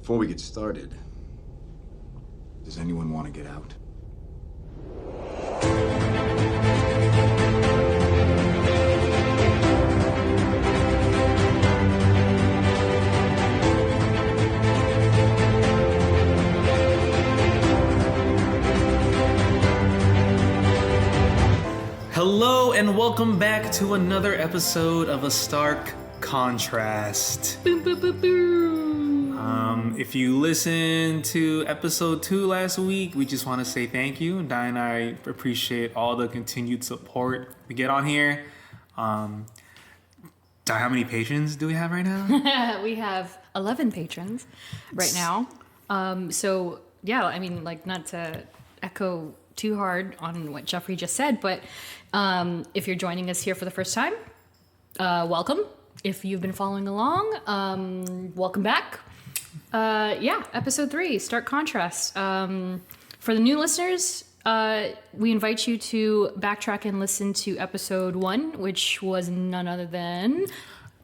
Before we get started, does anyone want to get out? Hello and welcome back to another episode of A Stark Contrast. Boom, boom, boom, boom. If you listened to episode 2 last week, we just want to say thank you. Dai and I appreciate all the continued support we get on here. Dai, how many patrons do we have right now? We have 11 patrons right now. So, yeah, I mean, like, not to echo too hard on what Geoffrey just said, but if you're joining us here for the first time, welcome. If you've been following along, welcome back. Episode 3, Stark Contrast. For the new listeners, we invite you to backtrack and listen to episode 1, which was none other than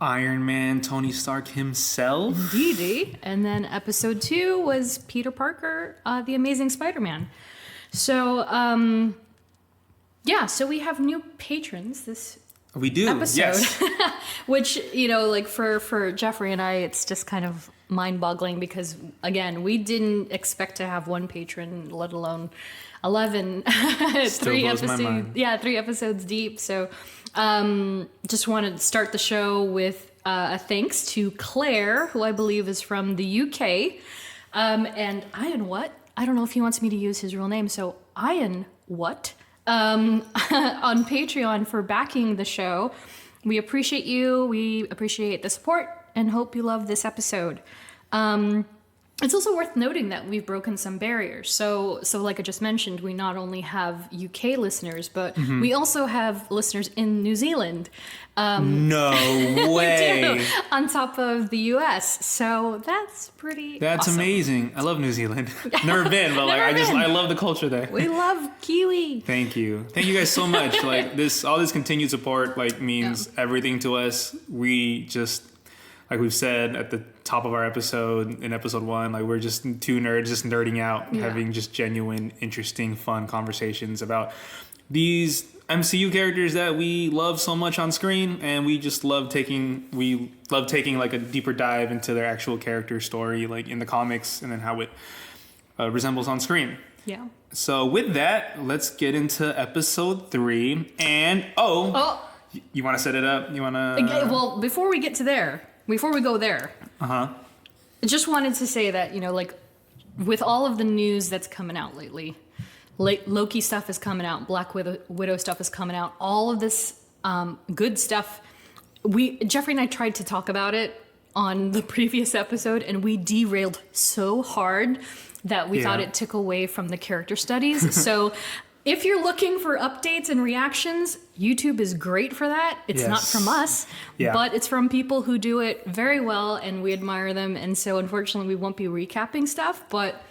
Iron Man, Tony Stark himself. Indeedy. And then episode 2 was Peter Parker, the Amazing Spider-Man. So, so we have new patrons this we do, episode. Yes. Which, you know, like for Geoffrey and I, it's just kind of mind-boggling because, again, we didn't expect to have one patron, let alone 11. Still blows my mind. Yeah, 3 episodes deep. So just want to start the show with a thanks to Claire, who I believe is from the UK. And Ian What? I don't know if he wants me to use his real name. So Ian What? On Patreon for backing the show. We appreciate you. We appreciate the support and hope you love this episode. It's also worth noting that we've broken some barriers. So like I just mentioned, we not only have UK listeners, but we also have listeners in New Zealand. No way. We do, on top of the US. So that's pretty That's awesome. amazing. I love New Zealand. Never been, but I love the culture there. We love Kiwi. Thank you guys so much. Like all this continued support means everything to us. We just, like we've said at the top of our episode in episode 1, like we're just 2 nerds just nerding out, having just genuine, interesting, fun conversations about these MCU characters that we love so much on screen, and we just love taking like a deeper dive into their actual character story, like in the comics, and then how it resembles on screen. Yeah. So with that, let's get into episode 3. And you want to set it up? You want to? Okay, well, before we go there, I just wanted to say that, you know, like with all of the news that's coming out lately, Loki stuff is coming out, Black Widow stuff is coming out, all of this good stuff. Geoffrey and I tried to talk about it on the previous episode, and we derailed so hard that we thought it took away from the character studies. So if you're looking for updates and reactions, YouTube is great for that. It's not from us, but it's from people who do it very well, and we admire them. And so unfortunately, we won't be recapping stuff, but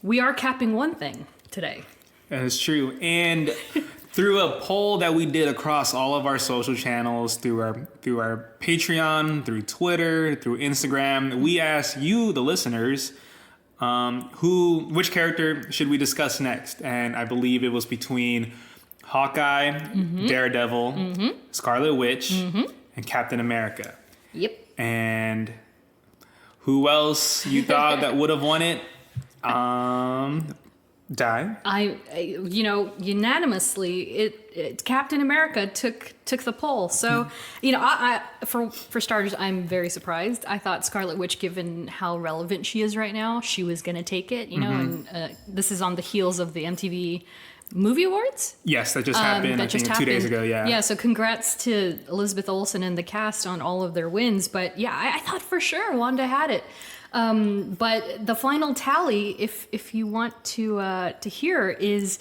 we are capping one thing today. That is true. And through a poll that we did across all of our social channels, through our Patreon, through Twitter, through Instagram, we asked you, the listeners, which character should we discuss next? And I believe it was between Hawkeye, Daredevil, Scarlet Witch, and Captain America. Yep. And who else you thought that would have won it? Dai? Unanimously, Captain America took the poll. So, I for starters, I'm very surprised. I thought Scarlet Witch, given how relevant she is right now, she was going to take it. And this is on the heels of the MTV Movie Awards. Yes, that just happened. I think 2 days ago. Yeah. Yeah. So congrats to Elizabeth Olsen and the cast on all of their wins. But yeah, I thought for sure Wanda had it. But the final tally, if you want to hear, is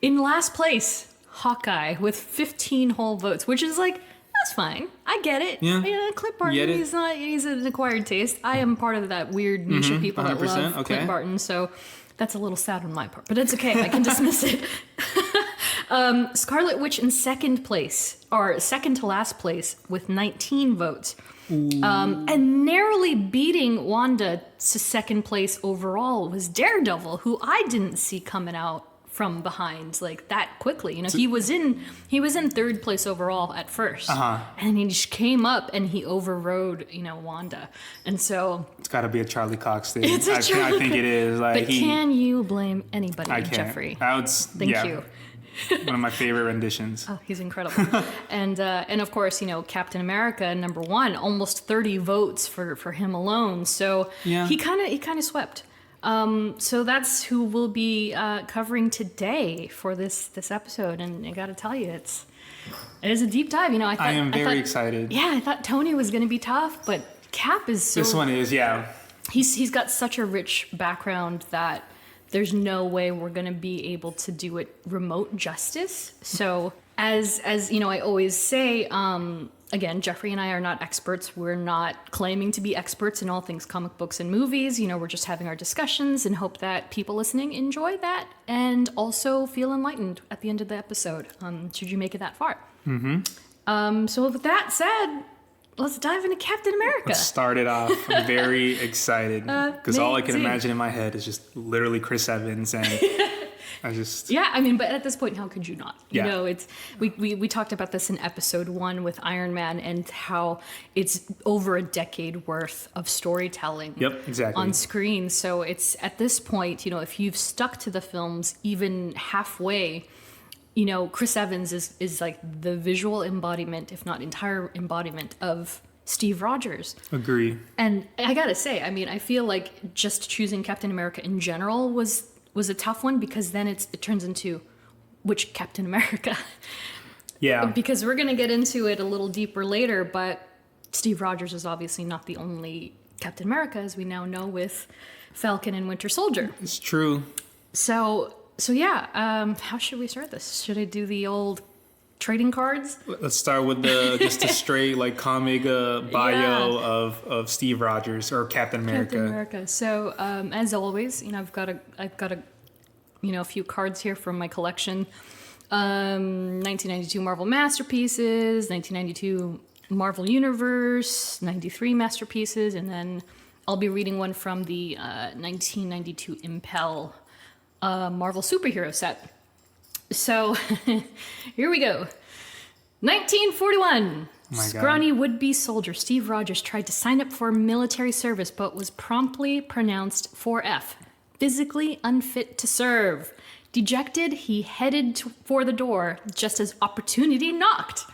in last place, Hawkeye with 15 whole votes, which is like, that's fine. I get it. Yeah. Clint Barton, he's an acquired taste. I am part of that weird niche of people that love Clint Barton, so that's a little sad on my part, but it's okay. I can dismiss it. Scarlet Witch in second place, or second to last place with 19 votes. And narrowly beating Wanda to second place overall was Daredevil, who I didn't see coming out from behind like that quickly. You know, he was in third place overall at first, and he just came up and he overrode, you know, Wanda. And so It's got to be a Charlie Cox thing. It's a I think it is. Like, but can you blame anybody, I can't. Geoffrey? Thank you. One of my favorite renditions. Oh, he's incredible. And of course, you know, Captain America #1, almost 30 votes for him alone. So he kind of swept. So that's who we'll be covering today for this episode. And I got to tell you, it is a deep dive. You know, I am very excited. Yeah, I thought Tony was going to be tough, but Cap is so. This one is, yeah. He's got such a rich background that there's no way we're going to be able to do it remote justice. So as you know, I always say, again, Geoffrey and I are not experts. We're not claiming to be experts in all things comic books and movies. You know, we're just having our discussions and hope that people listening enjoy that and also feel enlightened at the end of the episode, should you make it that far. Mm-hmm. So with that said, let's dive into Captain America. Let's start it off. I'm very excited because all I can imagine in my head is just literally Chris Evans, and Yeah, I mean, but at this point, how could you not? You Yeah. know, it's we talked about this in episode 1 with Iron Man and how it's over a decade worth of storytelling. Yep, exactly. On screen. So it's at this point, you know, if you've stuck to the films even halfway, you know, Chris Evans is like the visual embodiment, if not entire embodiment, of Steve Rogers. Agree. And I gotta say, I mean, I feel like just choosing Captain America in general was a tough one, because then it turns into which Captain America. Yeah. Because we're gonna get into it a little deeper later, but Steve Rogers is obviously not the only Captain America, as we now know, with Falcon and Winter Soldier. It's true. So yeah, how should we start this? Should I do the old trading cards? Let's start with just a straight like comic bio of Steve Rogers or Captain America. Captain America. So as always, you know, I've got a you know, a few cards here from my collection. 1992 Marvel Masterpieces, 1992 Marvel Universe, 93 Masterpieces, and then I'll be reading one from the 1992 Impel Marvel Superhero set. So here we go. 1941. Scrawny would-be soldier Steve Rogers tried to sign up for military service, but was promptly pronounced 4F, physically unfit to serve. Dejected, he headed for the door just as opportunity knocked.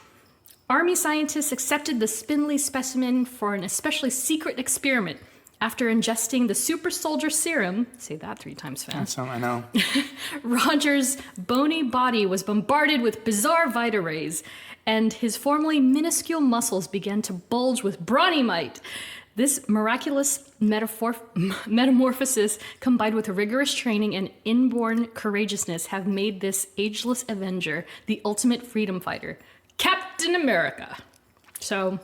Army scientists accepted the spindly specimen for an especially secret experiment. After ingesting the super soldier serum, say that 3 times fast, I know. Rogers' bony body was bombarded with bizarre Vita rays, and his formerly minuscule muscles began to bulge with brawny might. This miraculous metamorphosis, combined with rigorous training and inborn courageousness, have made this ageless Avenger the ultimate freedom fighter, Captain America. So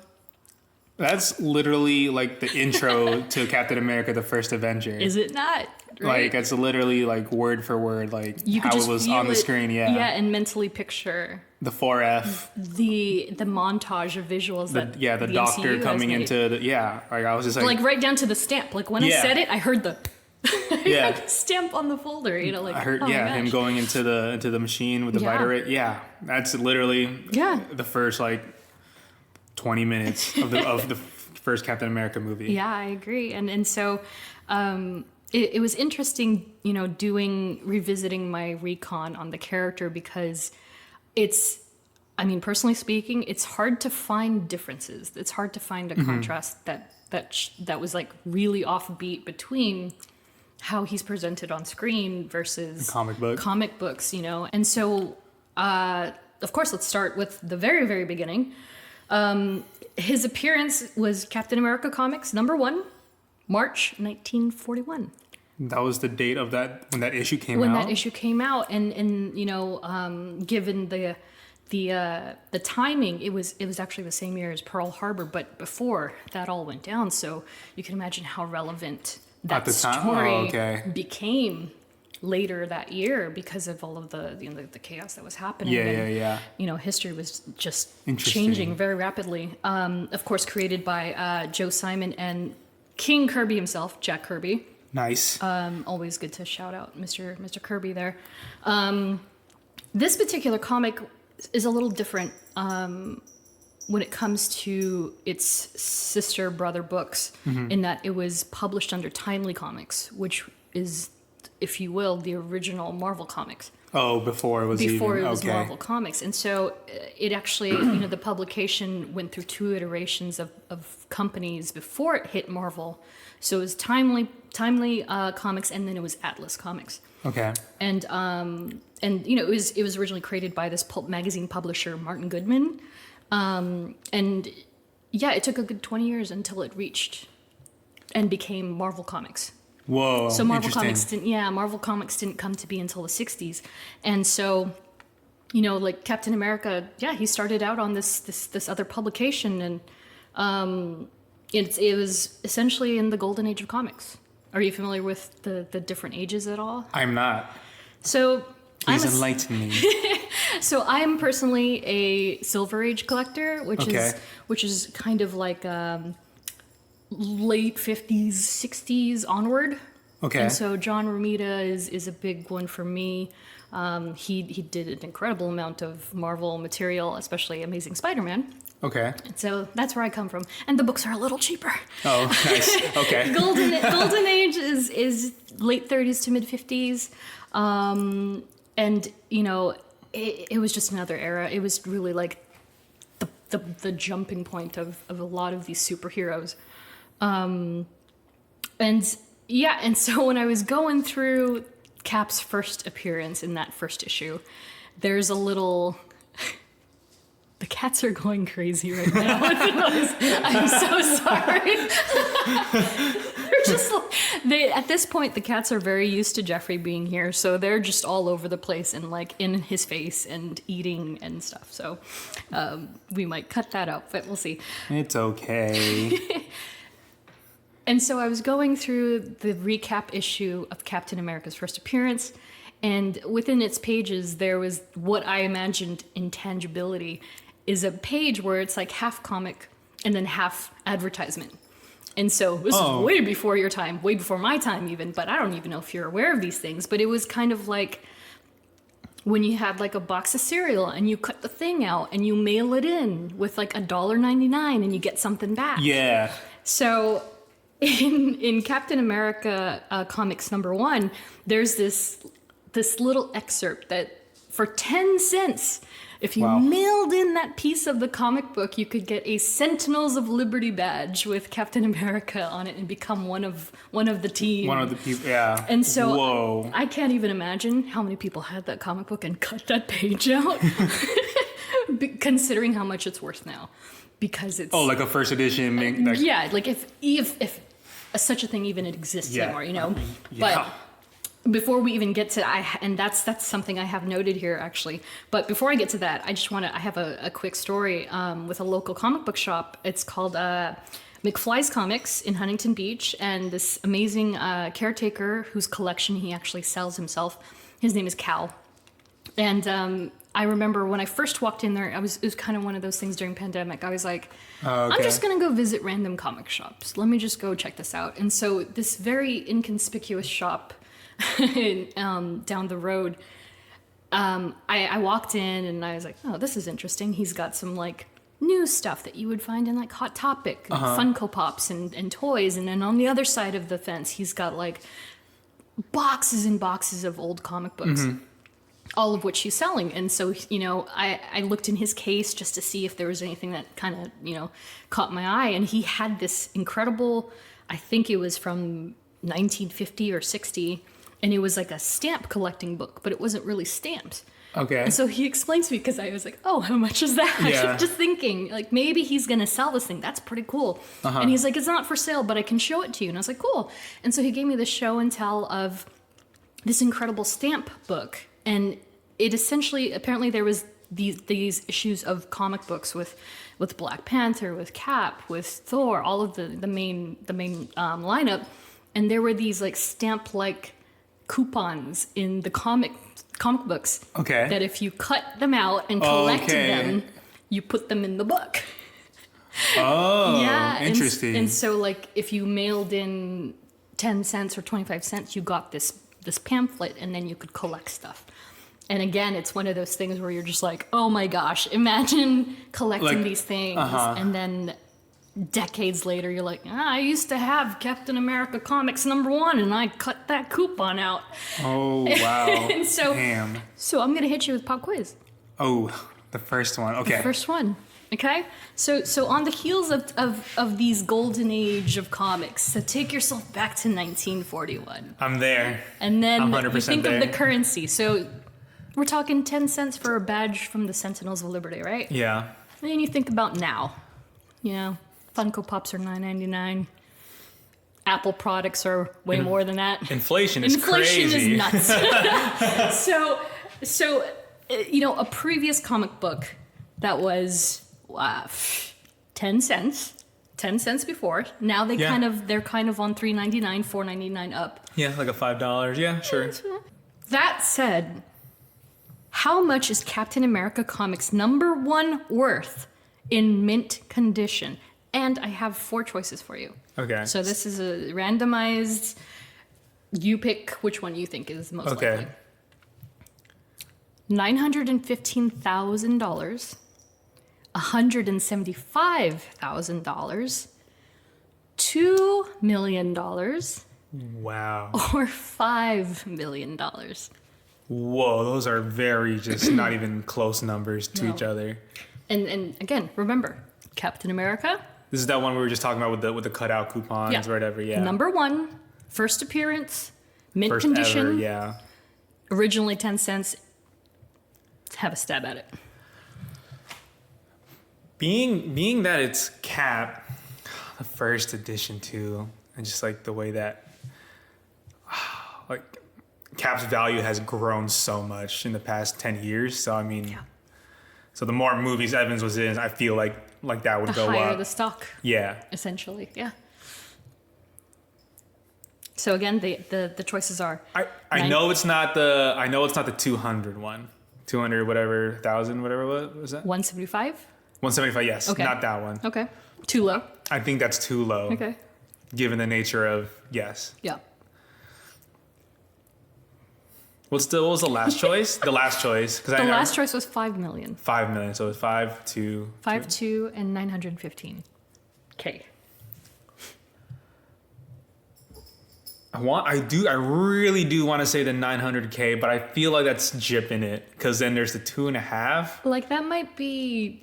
That's literally like the intro to Captain America, the First Avenger. is it not? Right? Like, it's literally like word for word, like You could how just it was feel on the it, screen. Yeah. Yeah, and mentally picture The 4F. the montage of visuals that The the doctor MCU has coming made. into the, like I was just like right down to the stamp. Like when I Yeah. said it, I heard the yeah. stamp on the folder. You know, like I heard oh my him gosh. going into the machine with the Yeah. Vita ray. Yeah, that's literally the first like 20 minutes of the first Captain America movie. Yeah, I agree. And so it was interesting, you know, revisiting my recon on the character, because I mean, personally speaking, it's hard to find differences. It's hard to find a contrast that was like really offbeat between how he's presented on screen versus comic books, you know. And so, of course, let's start with the very, very beginning. His appearance was Captain America Comics #1, March 1941. That was the date of that when that issue came out. When that issue came out, and you know, given the timing, it was actually the same year as Pearl Harbor, but before that all went down. So you can imagine how relevant that At the time? story Oh, okay. became. later that year because of all of the the chaos that was happening. Yeah. History was just Interesting. changing very rapidly. Of course, created by Joe Simon and King Kirby himself, Jack Kirby. Nice. Always good to shout out Mr. Kirby there. This particular comic is a little different when it comes to its sister brother books, in that it was published under Timely Comics, which is, if you will, the original Marvel Comics. Oh, before it was was Marvel Comics. And so it actually, the publication went through 2 iterations of companies before it hit Marvel. So it was Timely Comics, and then it was Atlas Comics. Okay. And it was originally created by this pulp magazine publisher, Martin Goodman. It took a good 20 years until it reached and became Marvel Comics. Whoa. So Marvel interesting. Comics didn't come to be until the 60s. And so, like Captain America, he started out on this other publication, and it was essentially in the golden age of comics. Are you familiar with the different ages at all? I'm not. So Please enlighten me. So I am personally a Silver Age collector, which is kind of like late 50s, 60s onward. Okay. And so John Romita is a big one for me. He did an incredible amount of Marvel material, especially Amazing Spider-Man. Okay. And so that's where I come from. And the books are a little cheaper. Oh, nice. Okay. Golden Age is late 30s to mid 50s. And it was just another era. It was really like the jumping point of a lot of these superheroes. And so when I was going through Cap's first appearance in that first issue, there's a little... The cats are going crazy right now. I'm so sorry. They're just at this point, the cats are very used to Geoffrey being here, so they're just all over the place and like in his face and eating and stuff. So we might cut that out, but we'll see. It's okay. And so I was going through the recap issue of Captain America's first appearance, and within its pages, there was what I imagined intangibility is a page where it's like half comic and then half advertisement. And so this is way before your time, way before my time even, but I don't even know if you're aware of these things, but it was kind of like when you had like a box of cereal and you cut the thing out and you mail it in with like $1.99 and you get something back. Yeah. So in Captain America Comics #1, there's this little excerpt that for 10 cents, if you mailed in that piece of the comic book, you could get a Sentinels of Liberty badge with Captain America on it and become one of the team. One of the people, yeah. And so I can't even imagine how many people had that comic book and cut that page out, considering how much it's worth now. Because it's... like a first edition. Like if such a thing even exists anymore, But... Before we even get to and that's something I have noted here actually. But before I get to that, I have a quick story with a local comic book shop. It's called McFly's Comics in Huntington Beach, and this amazing caretaker whose collection he actually sells himself. His name is Cal, and I remember when I first walked in there, it was kind of one of those things during pandemic. I was like, I'm just gonna go visit random comic shops. Let me just go check this out. And so this very inconspicuous shop. Down the road, I walked in and I was like, oh, this is interesting. He's got some like new stuff that you would find in like Hot Topic, Funko Pops and toys. And then on the other side of the fence, he's got like boxes and boxes of old comic books, all of which he's selling. And so, I looked in his case just to see if there was anything that kind of, caught my eye. And he had this incredible, I think it was from 1950 or 60, and it was like a stamp collecting book, but it wasn't really stamps. Okay. And so he explains to me, because I was like, oh, how much is that? Yeah. I kept just thinking, like, maybe he's going to sell this thing. That's pretty cool. And he's like, it's not for sale, but I can show it to you. And I was like, cool. And so he gave me the show and tell of this incredible stamp book. And it essentially, apparently there was these issues of comic books with Black Panther, with Cap, with Thor, all of the main lineup. And there were these like stamp-like coupons in the comic books. Okay. That if you cut them out and collected them, you put them in the book. Oh, Yeah, interesting. And so, like, if you mailed in 10 cents or 25 cents, you got this pamphlet, and then you could collect stuff. And again, it's one of those things where you're just like, oh my gosh, imagine collecting these things. And then decades later, you're like, I used to have Captain America Comics #1, and I cut that coupon out. Oh, wow. And so, Damn. So I'm going to hit you with pop quiz. Oh, the first one. Okay. The first one. Okay, so on the heels of these golden age of comics, so take yourself back to 1941. I'm there. And then I'm 100% you think there. of the currency. So we're talking 10 cents for a badge from the Sentinels of Liberty, right? Yeah. And then you think about now. You know, Funko Pops are $9.99. Apple products are way more than that. Inflation is Inflation crazy. is nuts. so you know, a previous comic book that was 10 cents before. Now they're kind of on $3.99, $4.99 up. Yeah, like a $5. Yeah, sure. That said, how much is Captain America Comics #1 worth in mint condition? And I have 4 choices for you. Okay. So this is a randomized. You pick which one you think is most likely. $915,000, $175,000, $2 million, Wow. or $5 million. Whoa, those are very just not even close numbers to each other. And again, remember, Captain America. This is that one we were just talking about with the cutout coupons or whatever. Yeah. #1, first appearance, mint First condition. ever, yeah. Originally 10 cents. Let's have a stab at it. Being that it's Cap, the first edition too, and just like the way that like Cap's value has grown so much in the past 10 years. So I mean, so the more movies Evans was in, I feel like that would go The higher up. the stock. Yeah. Essentially, yeah. So again, the choices are. I know it's not the 200 one, 200 whatever thousand whatever what was that? 175. 175, yes. Okay. Not that one. Okay. Too low. I think that's too low. Okay. Given the nature of yes. Yeah. What was the last choice? The last choice, because The last choice was 5 million. 5 million. So it's 5 to 5.2 and 915K. I really do want to say the 900K, but I feel like that's jipping it because then there's the 2.5. Like that might be.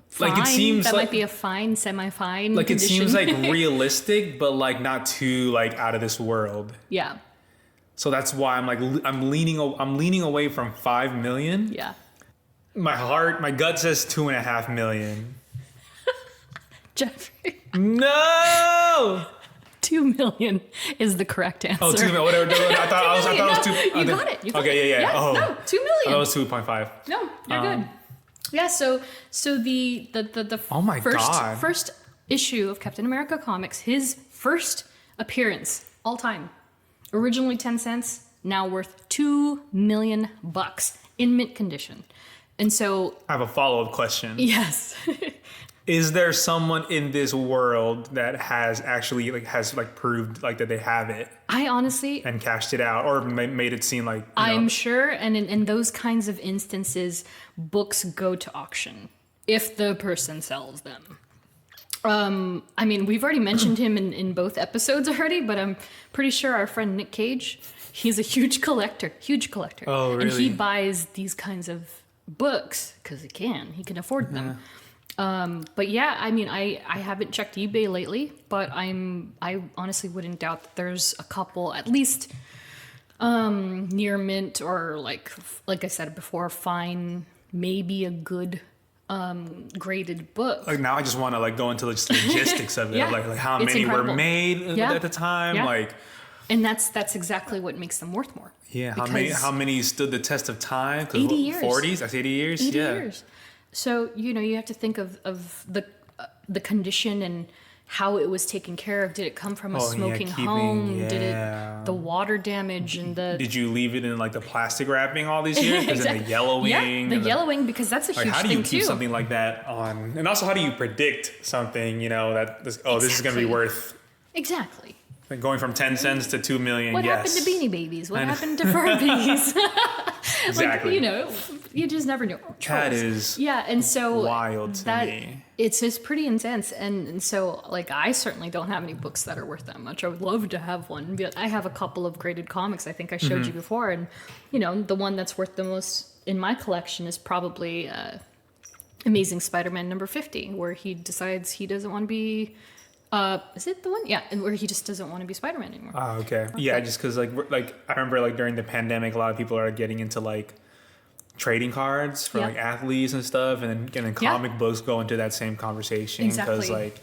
Fine. Like it seems that like might be a fine, semi-fine. like condition. it seems like realistic, but like not too like out of this world. Yeah. So that's why I'm leaning away from 5 million. Yeah. My gut says 2.5 million. Geoffrey. No. 2 million is the correct answer. Oh, 2 million. Whatever. I thought it was 2. You got it. You got okay. it. Yeah. Oh. No, 2 million. Oh, that was 2.5. No, you're good. Yeah, so the Oh my God. first issue of Captain America Comics, his first appearance all time, originally 10 cents, now worth $2 million in mint condition. And so I have a follow-up question. yes. Is there someone in this world that has actually proved like that they have it I honestly and cashed it out or made it seem like I'm sure, and in those kinds of instances, books go to auction if the person sells them. I mean, we've already mentioned him in both episodes already, but I'm pretty sure our friend Nick Cage, he's a huge collector. Oh, really? And he buys these kinds of books because he can afford them. Yeah. But yeah, I mean, I haven't checked eBay lately, but I honestly wouldn't doubt that there's a couple, at least, near mint or like I said before, fine, maybe a good, graded book. Like now I just want to like go into the logistics of it, Yeah. like how It's many incredible. were made at the time, Yeah. And that's exactly what makes them worth more. Yeah, Because how many stood the test of time? 80 years. 40s? That's 80 years? 80 yeah. years. So, you have to think of the condition and, how it was taken care of. Did it come from a Oh, yeah, smoking keeping- home? Did yeah. it the water damage and the Did you leave it in like the plastic wrapping all these years? Because Exactly. the yellowing. Yeah, the and yellowing, because that's a Like, huge how do you thing keep too. something like that on? And also, how do you predict something? You know that this is going to be Exactly. worth Exactly. like, going from 10 cents to 2 million. What yes. happened to Beanie Babies? What I know. happened to Furbies? Exactly. Like, you know, you just never know. That Trolls. is Yeah, and so wild to me. It's pretty intense, and so like I certainly don't have any books that are worth that much. I would love to have one, but I have a couple of graded comics. I think I showed you before, and you know the one that's worth the most in my collection is probably Amazing Spider-Man number 50, where he decides he doesn't want to be. Is it the one? Yeah, and where he just doesn't want to be Spider-Man anymore. Oh, okay. Yeah, just because like I remember like during the pandemic, a lot of people are getting into like trading cards for Yeah. like athletes and stuff, and then comic books go into that same conversation because Exactly. like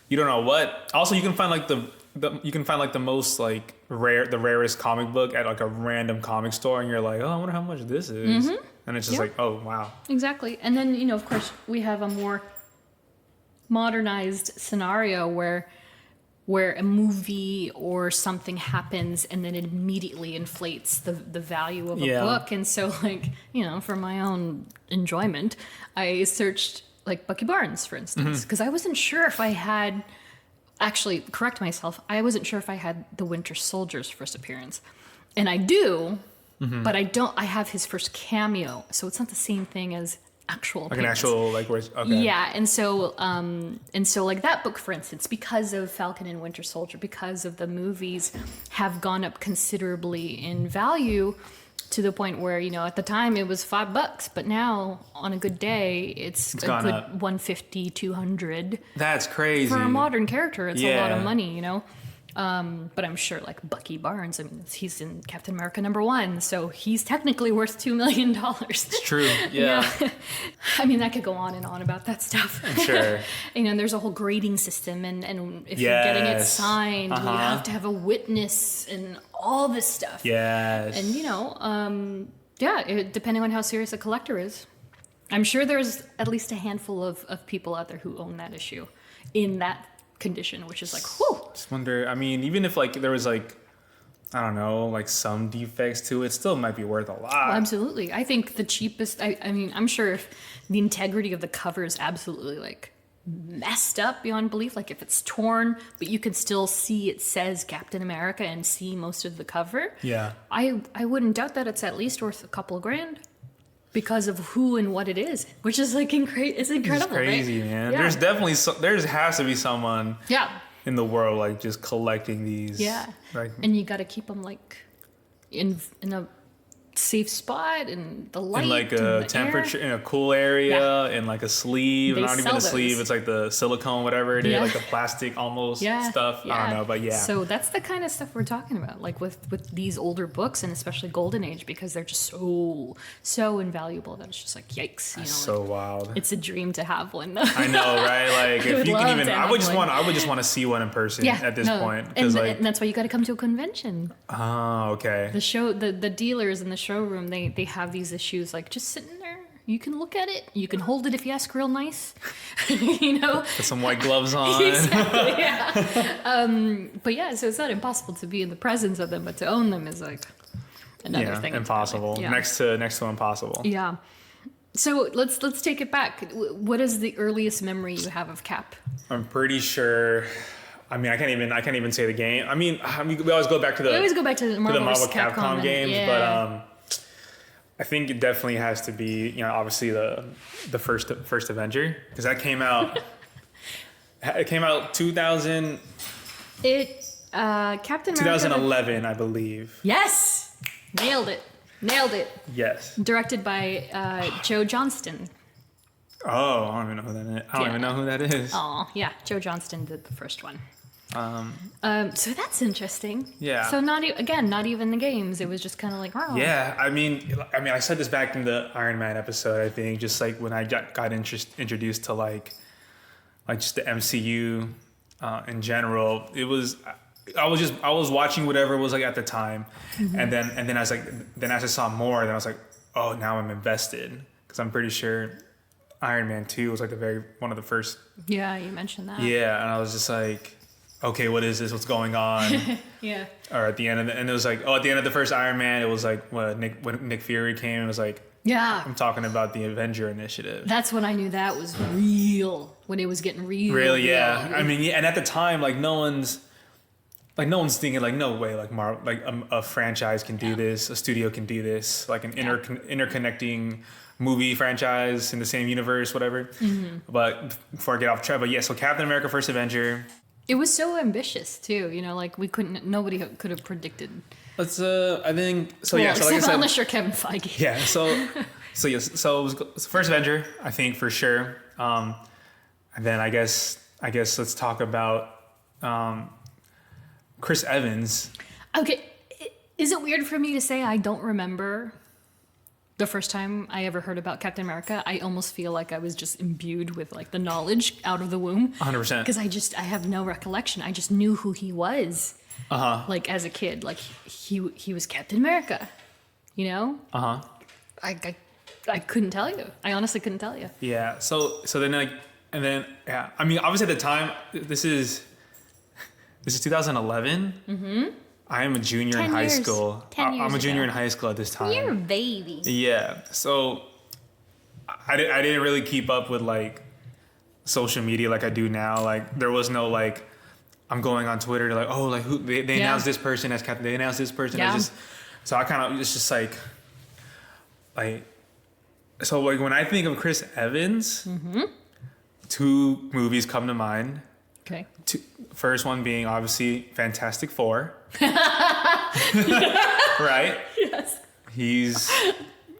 you don't know what. Also, you can find like the most like the rarest comic book at like a random comic store, and you're like, oh, I wonder how much this is, and it's just Yeah. like, oh wow. Exactly. And then, you know, of course, we have a more modernized scenario where a movie or something happens and then it immediately inflates the value of a Yeah. book. And so, like, you know, for my own enjoyment, I searched like Bucky Barnes, for instance, because I wasn't sure if I had actually correct myself. I wasn't sure if I had the Winter Soldier's first appearance, and I do, but I don't. I have his first cameo, so it's not the same thing as actual. Like an appearance. actual like where okay. Yeah, and so like that book, for instance, because of Falcon and Winter Soldier, because of the movies, have gone up considerably in value. To the point where, you know, at the time it was $5, but now on a good day, it's a gone good up. 150, 200. That's crazy. For a modern character, it's a lot of Yeah. money, you know? But I'm sure like Bucky Barnes, I mean, he's in Captain America #1, so he's technically worth $2 million. It's true. Yeah. I mean, I could go on and on about that stuff. Sure. You know, and there's a whole grading system, and if you're getting it Yes. signed, you have to have a witness and all this stuff. Yes. And, you know, depending on how serious a collector is, I'm sure there's at least a handful of people out there who own that issue in that condition, which is like, whew. Just wonder, I mean, even if like there was like, I don't know, like some defects to it, still might be worth a lot. Oh, absolutely. I think the cheapest, I mean, I'm sure if the integrity of the cover is absolutely like messed up beyond belief, like if it's torn, but you can still see it says Captain America and see most of the cover. Yeah. I wouldn't doubt that it's at least worth a couple of grand because of who and what it is, which is like it's incredible. It's crazy, right? man. Yeah. There's definitely there has to be someone Yeah. in the world like just collecting these. Yeah. Like, And you got to keep them like in a safe spot and the light in like and a the temperature, air. in a cool area, Yeah. in like a sleeve, They not even sell a sleeve. those. It's like the silicone, whatever it is, Yeah. like the plastic almost stuff. I don't know, but yeah. So that's the kind of stuff we're talking about, like with these older books and especially Golden Age, because they're just so invaluable that it's just like yikes. You know, so like, wild. it's a dream to have one. I know, right? Like I if would you can love even, to I have would just one. want to see one in person at this point and, because like, and that's why you got to come to a convention. oh, okay. The dealers in the showroom, they have these issues like just sitting there. You can look at it. You can hold it if you ask real nice. You know. Put some white gloves on. Exactly. Yeah. But yeah, so it's not impossible to be in the presence of them, but to own them is like another Yeah, thing. impossible. Yeah. Next to impossible. Yeah. So let's take it back. What is the earliest memory you have of Cap? I'm pretty sure. I mean, I can't even say the game. I mean, we always go back to the We always go back to the Marvel, vs. Capcom and- games, yeah. but I think it definitely has to be, you know, obviously the first Avenger, because that came out. It came out 2000, Captain America. 2011, I believe. Yes, nailed it. Yes. Directed by Joe Johnston. Oh, I don't even know who that is. I don't even know who that is. Oh, yeah, Joe Johnston did the first one. So that's interesting. Yeah. So not even the games. It was just kind of like, oh. Yeah, I mean, I said this back in the Iron Man episode. I think just like when I got introduced to like just the MCU in general, it was I was watching whatever was like at the time, and then I was like, then as I saw more, then I was like, oh, now I'm invested because I'm pretty sure Iron Man 2 was like one of the first. Yeah, you mentioned that. Yeah, and I was just like, okay, what is this? What's going on? Yeah. Or at the end and it was like, at the end of the first Iron Man, it was like when Nick Fury came, it was like, Yeah. I'm talking about the Avenger Initiative. That's when I knew that was real. When it was getting real. Really, yeah. I mean, and at the time, like no one's thinking like, no way, like a franchise can do this, a studio can do this, like an interconnecting movie franchise in the same universe, whatever. Mm-hmm. But before I get off track, but yeah, so Captain America: First Avenger. It was so ambitious too, like nobody could have predicted. Let's I think so. Well, Yeah, so like I said, unless you're Kevin Feige. Yeah, so it was First Avenger, I think for sure. And then I guess let's talk about Chris Evans. Okay, is it weird for me to say I don't remember the first time I ever heard about Captain America? I almost feel like I was just imbued with like the knowledge out of the womb. 100%. Because I have no recollection. I just knew who he was. Like as a kid, like he was Captain America, I couldn't tell you. I honestly couldn't tell you. Yeah. So then yeah. I mean, obviously at the time, this is 2011. Mm-hmm. I am a junior in high school. 10 years I'm a junior ago. in high school at this time. You're a baby. Yeah. So I didn't really keep up with like social media like I do now. Like there was no like, I'm going on Twitter to like, oh, like who they announced this person as Captain. They announced this person as this. So I kind of, it's just like, so like when I think of Chris Evans, mm-hmm. 2 movies come to mind. Okay. First one being obviously Fantastic Four. Right? Yes. He's...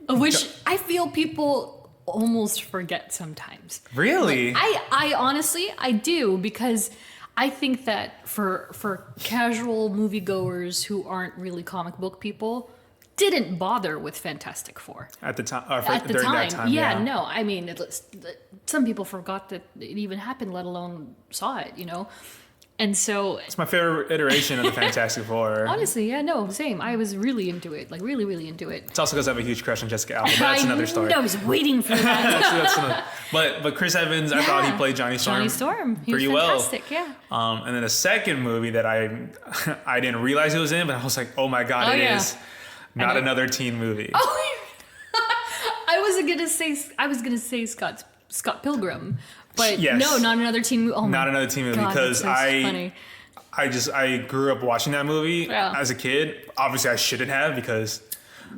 Which I feel people almost forget sometimes. Really? Like, I honestly, I do, because I think that for casual moviegoers who aren't really comic book people, didn't bother with Fantastic Four. At the time. That time. Yeah, no. I mean, some people forgot that it even happened, let alone saw it, And so... It's my favorite iteration of the Fantastic Four. Honestly, yeah, no, same. I was really into it, like really, really into it. It's also because I have a huge crush on Jessica Alba, but that's another story. I was waiting for that. But Chris Evans, I thought he played Johnny Storm. Johnny Storm. He pretty was fantastic, well. Yeah. And then the second movie that I didn't realize it was in, but I was like, oh my God, it is not another teen movie. Oh, I was gonna say Scott Pilgrim, but yes. No, not another teen movie. Oh not another teen movie, God, because funny. I grew up watching that movie as a kid. Obviously, I shouldn't have, because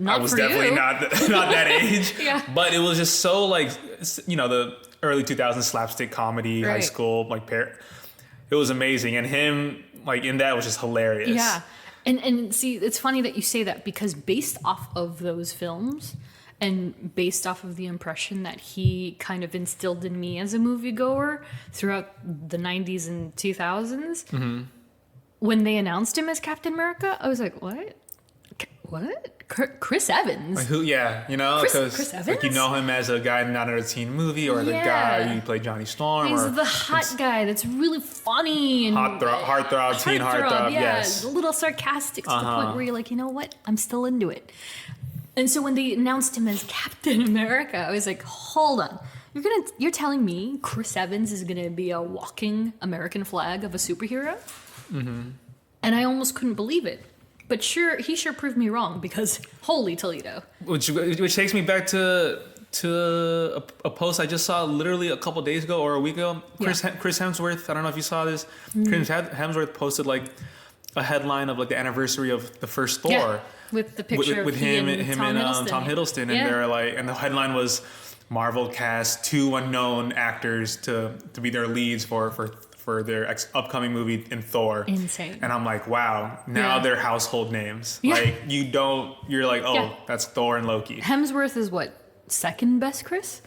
I was definitely not that age. Yeah. But it was just so like, the early 2000s slapstick comedy, high school, like it was amazing. And him like in that was just hilarious. Yeah. And see, it's funny that you say that, because based off of those films and based off of the impression that he kind of instilled in me as a moviegoer throughout the 90s and 2000s, mm-hmm. when they announced him as Captain America, I was like, what? Chris Evans? Like who? Yeah, Chris Evans? Like him as a guy in not another teen movie, or the guy who played Johnny Storm. He's the hot guy that's really funny and heartthrob, teen heartthrob. Yeah, yes, a little sarcastic to the point where you're like, you know what? I'm still into it. And so when they announced him as Captain America, I was like, hold on. You're telling me Chris Evans is gonna be a walking American flag of a superhero? Mm-hmm. And I almost couldn't believe it. But he sure proved me wrong, because holy Toledo. Which takes me back to a post I just saw literally a couple days ago or a week ago. Chris Hemsworth, I don't know if you saw this. Mm-hmm. Chris Hemsworth posted like a headline of like the anniversary of the first Thor. Yeah, with the picture with of him and Tom Hiddleston. And they're like, and the headline was, Marvel cast 2 unknown actors to be their leads for their upcoming movie in Thor. Insane. And I'm like, wow, now they're household names. Yeah. Like you're like, oh, that's Thor and Loki. Hemsworth is what, second best Chris?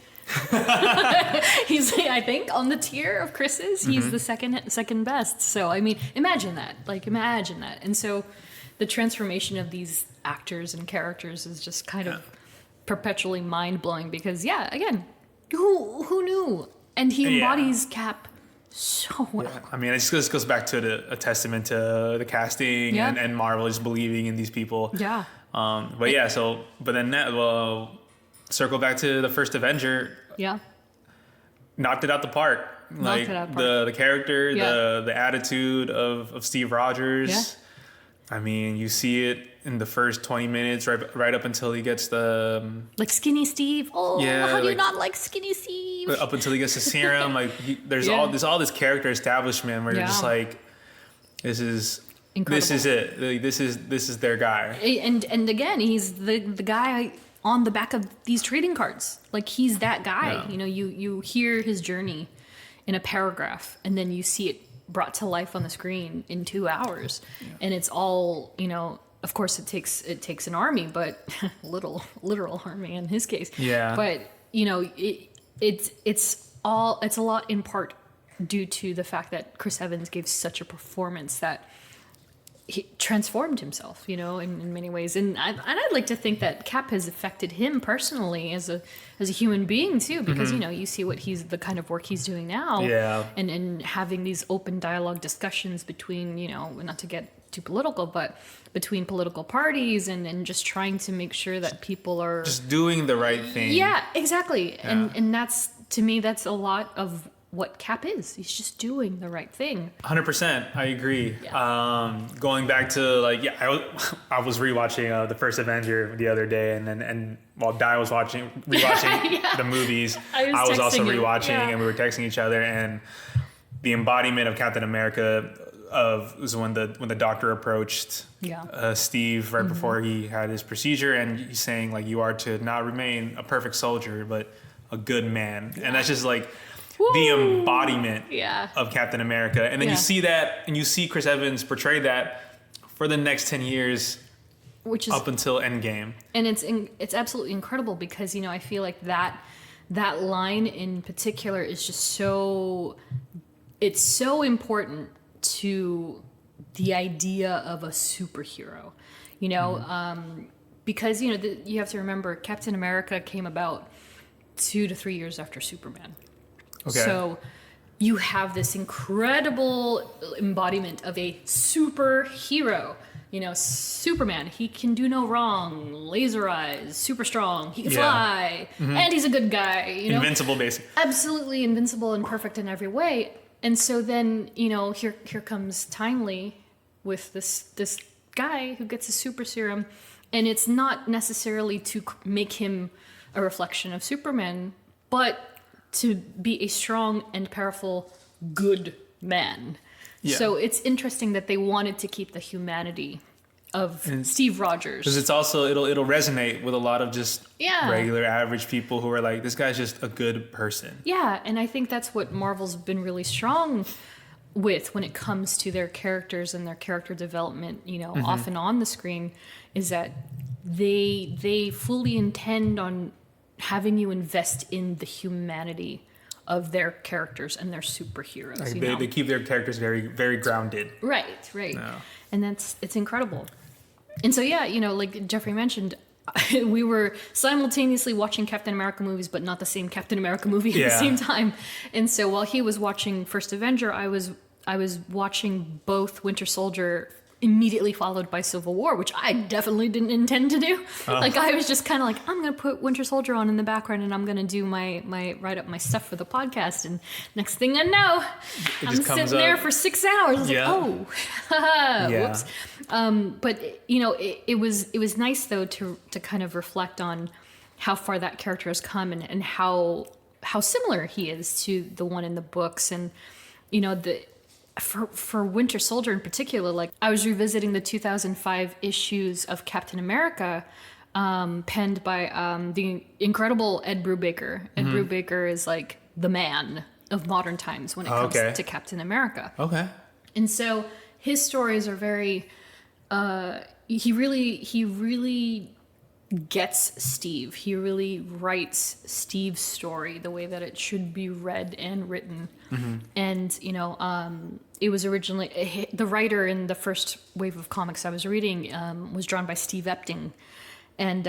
He's, I think, on the tier of Chris's, he's the second best. So I mean, imagine that. And so the transformation of these actors and characters is just kind of perpetually mind-blowing, because again, who knew? And he embodies Cap so well. Yeah. I mean, it just goes back to a testament to the casting and Marvel just believing in these people. Yeah. But then circle back to the first Avenger. Yeah. knocked it out the park. Like it out the park. the character, Yeah. the attitude of Steve Rogers. Yeah. I mean, you see it in the first 20 minutes, right up until he gets the Like Skinny Steve. Oh, Yeah, how do you like- not like Skinny Steve? up until he gets the serum. Like there's Yeah. all this character establishment where you're just Yeah. like, this is Incredible. it. Like, this is their guy. And again, he's the guy on the back of these trading cards. Like he's that guy. Yeah. You know, you hear his journey in a paragraph, and then you see it brought to life on the screen in 2 hours, and it's all, you know. Of course, it takes an army, but literal army in his case. Yeah. But you know, it's a lot in part due to the fact that Chris Evans gave such a performance that he transformed himself, you know, in many ways. And I'd like to think that Cap has affected him personally as a human being too, because you know, you see the kind of work he's doing now, Yeah. and having these open dialogue discussions between, you know, not to get too political, but between political parties, and just trying to make sure that people are Just doing the right thing. yeah, exactly. Yeah. And that's, to me, that's a lot of what Cap is. He's just doing the right thing. 100%. I agree. Yeah. Going back to I was rewatching the first Avenger the other day, and while Dai was rewatching Yeah. the movies, I was I was also texting him. rewatching, Yeah. and we were texting each other. And the embodiment of Captain America was when the doctor approached Yeah. Steve right before he had his procedure, and he's saying like, you are to not remain a perfect soldier, but a good man, and that's just like. The Woo! embodiment Yeah. of Captain America. And then Yeah. you see that, and you see Chris Evans portray that for the next 10 years Which is, up until Endgame. and it's absolutely incredible, because, you know, I feel like that line in particular is just it's so important to the idea of a superhero, you know, because, you know, you have to remember Captain America came about 2 to 3 years after Superman. Okay. So you have this incredible embodiment of a superhero. You know, Superman, he can do no wrong, laser eyes, super strong, he can Yeah. fly, and he's a good guy, you know? Invincible, basically. Absolutely invincible and perfect in every way. And so then, you know, here comes Timely with this guy who gets a super serum, and it's not necessarily to make him a reflection of Superman, but to be a strong and powerful good man. Yeah. So it's interesting that they wanted to keep the humanity of Steve Rogers. Because it's also, it'll resonate with a lot of just Yeah. regular average people who are like, this guy's just a good person. Yeah, and I think that's what Marvel's been really strong with when it comes to their characters and their character development, you know, often on the screen, is that they fully intend on having you invest in the humanity of their characters and their superheroes. Like you know? they keep their characters very, very grounded. Right. Yeah. And it's incredible. And so, yeah, you know, like Geoffrey mentioned, we were simultaneously watching Captain America movies, but not the same Captain America movie at the Yeah. same time. And so while he was watching First Avenger, I was watching both Winter Soldier immediately followed by Civil War, which I definitely didn't intend to do. Like I was just kind of like, I'm going to put Winter Soldier on in the background, and I'm going to do my write up my stuff for the podcast. And next thing I know, I'm just comes sitting there up. for 6 hours. I was Yeah. like, oh, Yeah. whoops. But you know, it was nice though to kind of reflect on how far that character has come, and how similar he is to the one in the books. And you know, for Winter Soldier in particular, like I was revisiting the 2005 issues of Captain America, penned by the incredible Ed Brubaker. Ed Brubaker is like the man of modern times when it comes Okay. to Captain America. Okay. And so his stories are very, he really gets Steve. He really writes Steve's story the way that it should be read and written. And, you know, it was originally, the writer in the first wave of comics I was reading was drawn by Steve Epting. And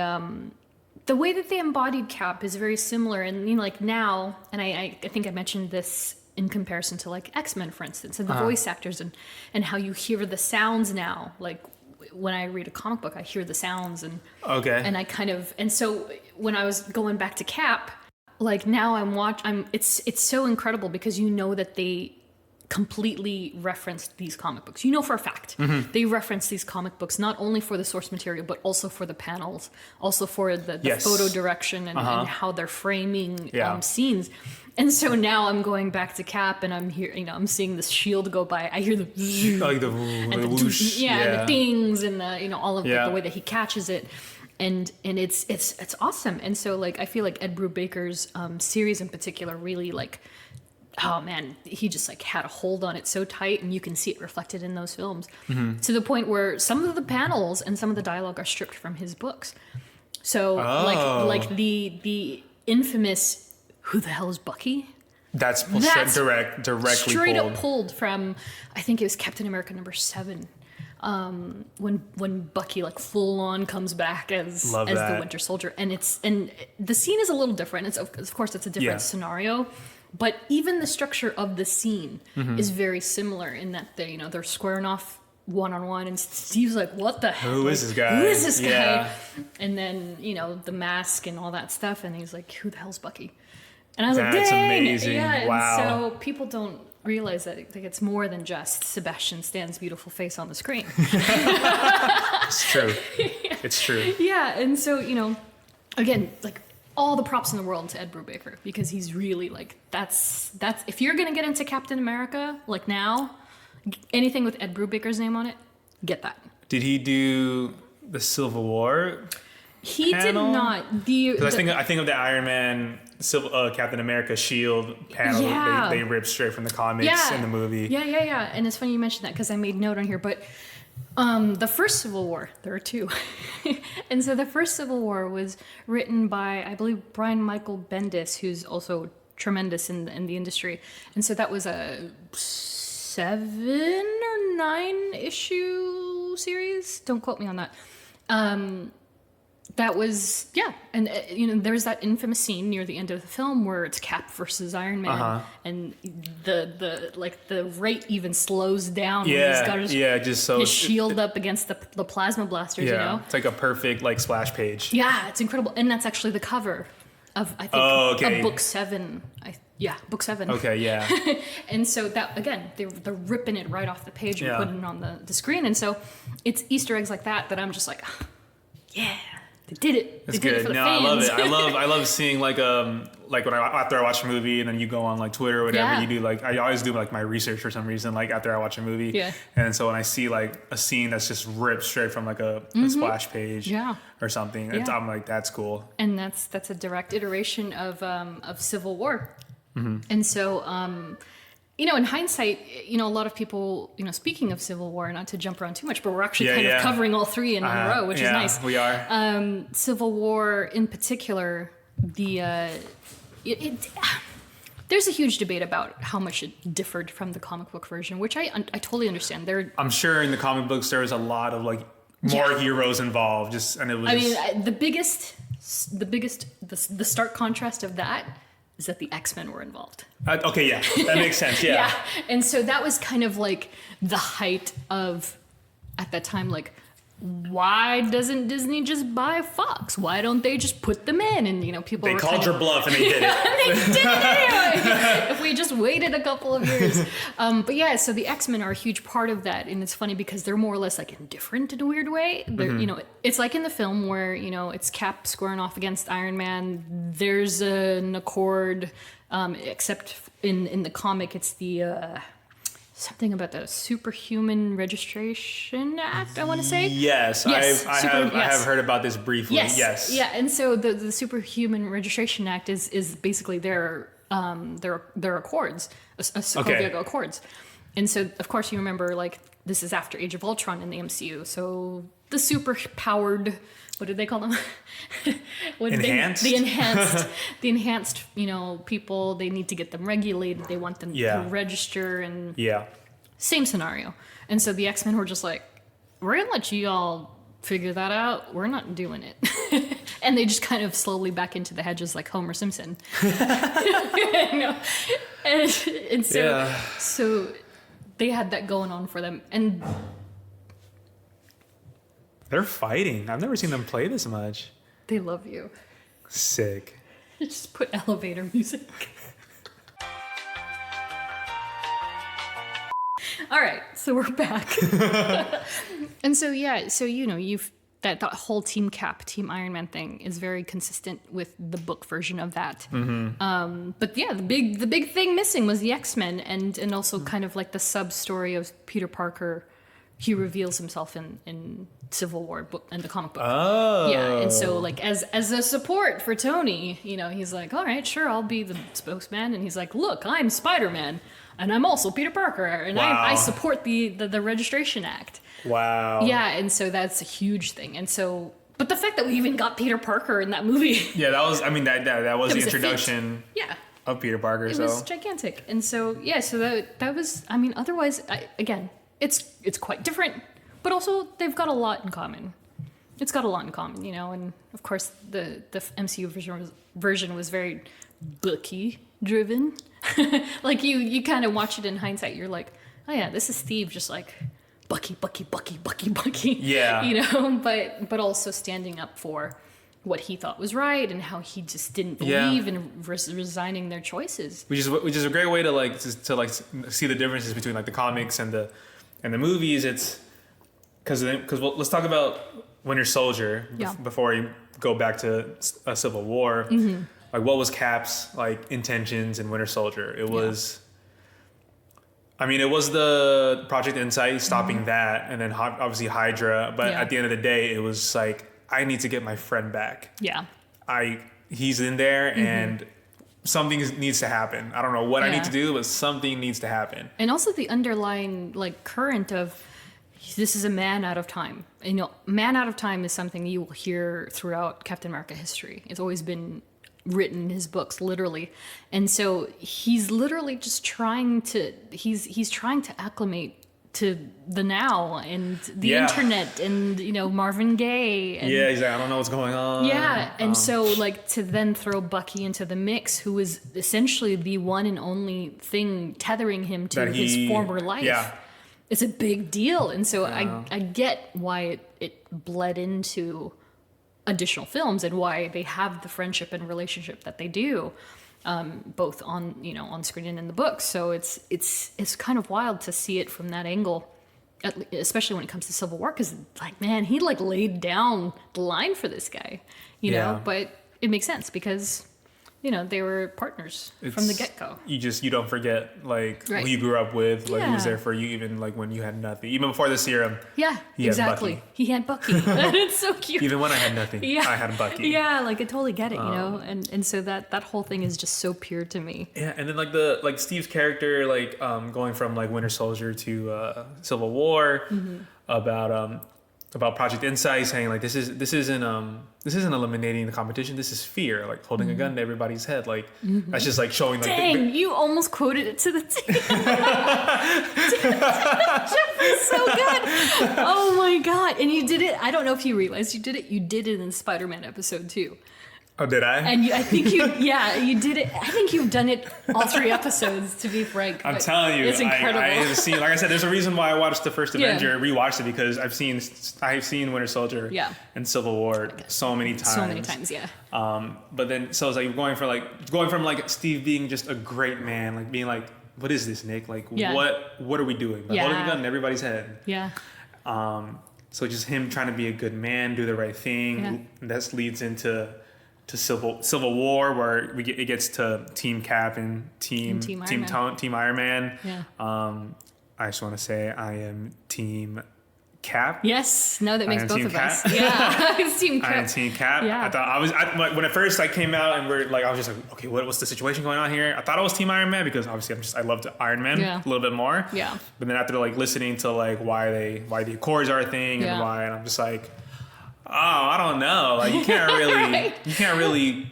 the way that they embodied Cap is very similar. And, you know, like now, and I think I mentioned this in comparison to like X-Men, for instance, and the voice actors and how you hear the sounds now. Like when I read a comic book, I hear the sounds, and Okay. and I kind of, and so when I was going back to Cap, like now it's so incredible because you know that they completely referenced these comic books. You know for a fact they referenced these comic books not only for the source material but also for the panels, also for the photo direction and how they're framing scenes. And so now I'm going back to Cap and I'm here, I'm seeing this shield go by. I hear the like the whoosh, and the dings and the all of the way that he catches it. And it's awesome. And so like I feel like Ed Brubaker's series in particular really like, oh man, he just like had a hold on it so tight, and you can see it reflected in those films to the point where some of the panels and some of the dialogue are stripped from his books. So like the infamous "Who the hell is Bucky?" That's directly straight up pulled from, I think it was Captain America #7. When Bucky like full on comes back as the Winter Soldier, and the scene is a little different. It's of course it's a different scenario, but even the structure of the scene is very similar in that they're squaring off one-on-one, and Steve's like, what the hell? Who is this guy? Who is this guy? And then the mask and all that stuff, and he's like, who the hell's Bucky? And I was like, dang! That's amazing. Yeah, wow. And so people don't realize that it's more than just Sebastian Stan's beautiful face on the screen. It's true. It's true. Yeah, and so, again, like all the props in the world to Ed Brubaker, because he's really like, that's if you're going to get into Captain America, like now, anything with Ed Brubaker's name on it, get that. Did he do the Civil War? He panel? Did not. Because I think of the Iron Man, Captain America shield panel. Yeah. They ripped straight from the comics in the movie. Yeah. And it's funny you mentioned that because I made note on here. But the first Civil War, there are two. And so the first Civil War was written by, I believe, Brian Michael Bendis, who's also tremendous in the industry. And so that was a 7 or 9 issue series. Don't quote me on that. That was, and there's that infamous scene near the end of the film where it's Cap versus Iron Man, and the rate even slows down. Yeah, when he's got his shield up against the plasma blasters. Yeah, it's like a perfect splash page. Yeah, it's incredible, and that's actually the cover of of book 7. Book 7. Okay, yeah. And so that again, they're ripping it right off the page and putting it on the screen, and so it's Easter eggs like that I'm just like, yeah. They did it. That's they did good. It for the fans. I love it. I love seeing when after I watch a movie and then you go on Twitter or whatever, you do I always do my research for some reason after I watch a movie. Yeah. And so when I see a scene that's just ripped straight from a splash page or something, I'm like, that's cool. And that's a direct iteration of Civil War. Mm-hmm. And so in hindsight, a lot of people, speaking of Civil War, not to jump around too much, but we're actually kind of covering all three in a row, which is nice. We are. Civil War in particular, there's a huge debate about how much it differed from the comic book version, which I totally understand. I'm sure in the comic books there was a lot of more heroes involved, the stark contrast of that is that the X-Men were involved. That makes sense, yeah. And so that was kind of the height of, at that time, why doesn't Disney just buy Fox? Why don't they just put them in? And, people They called your bluff and they did it. They did it anyway! If we just waited a couple of years. So the X-Men are a huge part of that. And it's funny because they're more or less indifferent in a weird way. They're, it's like in the film where, it's Cap squaring off against Iron Man. There's an accord, except in the comic, it's the... something about the Superhuman Registration Act, I want to say. Yes, I have heard about this briefly. Yes. Yeah, and so the Superhuman Registration Act is basically their accords, Sokovia Accords. And so, of course, you remember, this is after Age of Ultron in the MCU, so the super-powered... What did they call them? Enhanced? The enhanced, people, they need to get them regulated. They want them to register and same scenario. And so the X-Men were just like, we're going to let you all figure that out. We're not doing it. And they just kind of slowly back into the hedges like Homer Simpson. And so they had that going on for them. And they're fighting. I've never seen them play this much. They love you. Sick. Just put elevator music. All right, so we're back. And so you've that whole Team Cap, Team Iron Man thing is very consistent with the book version of that. But yeah, the big thing missing was the X-Men, and also kind of like the sub story of Peter Parker. He reveals himself in Civil War book and the comic book. Oh. Yeah, and so like as a support for Tony, he's like, all right, sure, I'll be the spokesman, and he's like, look, I'm Spider-Man, and I'm also Peter Parker, and I support the Registration Act. Wow. Yeah, and so that's a huge thing, and so. But the fact that we even got Peter Parker in that movie. Yeah, that was the introduction. Yeah. Of Peter Parker. It was gigantic, and so that was. I mean, otherwise, again. It's quite different, but also they've got a lot in common. It's got a lot in common, and of course the MCU version was very booky driven. Like you kind of watch it in hindsight, you're like, oh yeah, this is Steve just like Bucky. Yeah. But also standing up for what he thought was right and how he just didn't believe in resigning their choices. Which is a great way to see the differences between like the comics and the movies. It's because let's talk about Winter Soldier before you go back to Civil War. Mm-hmm. Like, what was Cap's like intentions in Winter Soldier? It was, it was the Project Insight stopping that, and then obviously Hydra. But at the end of the day, it was like, I need to get my friend back. Yeah, he's in there and. Something needs to happen. I don't know what I need to do, but something needs to happen. And also the underlying current of this is a man out of time. Man out of time is something you will hear throughout Captain America history. It's always been written in his books, literally. And so he's literally just trying to acclimate to the now and the internet and Marvin Gaye and he's like, I don't know what's going on. And so to then throw Bucky into the mix, who is essentially the one and only thing tethering him to his former life, it's a big deal. And so I get why it bled into additional films and why they have the friendship and relationship that they do. Both on screen and in the book. So it's kind of wild to see it from that angle, especially when it comes to Civil War, because man, he laid down the line for this guy, know. But it makes sense because they were partners from the get-go. You don't forget who you grew up with, who was there for you even when you had nothing, even before the serum. He had Bucky. It's so cute. Even when I had nothing, I had Bucky. I totally get it, and so that whole thing is just so pure to me. And then Steve's character going from Winter Soldier to Civil War, about Project Insight, saying this isn't eliminating the competition. This is fear, holding a gun to everybody's head. That's just showing. Dang, you almost quoted it to the T. Geoffrey's so good. Oh my god! And you did it. I don't know if you realized you did it. You did it in Spider-Man episode 2. Oh, did I? And I think you did it. I think you've done it all 3 episodes, to be frank. I'm telling you, it's incredible. I have seen, like I said, there's a reason why I watched the first Avenger, rewatched it, because I've seen Winter Soldier and Civil War so many times. So many times, yeah. But then, so it's going from Steve being just a great man, being what is this, Nick? What are we doing? Holding a gun in everybody's head. Yeah. So just him trying to be a good man, do the right thing. Yeah. That leads into Civil War, where it gets to Team Cap and Team Iron Man. Yeah. I just want to say I am Team Cap. Yes, no, that makes both of us. Yeah, it's Team Cap. I am Team Cap. Yeah. I thought when at first I came out and I was just okay, what's the situation going on here? I thought I was Team Iron Man because obviously I loved Iron Man a little bit more. Yeah. But then after listening to why the Accords are a thing and why, and I'm just I don't know. You can't really.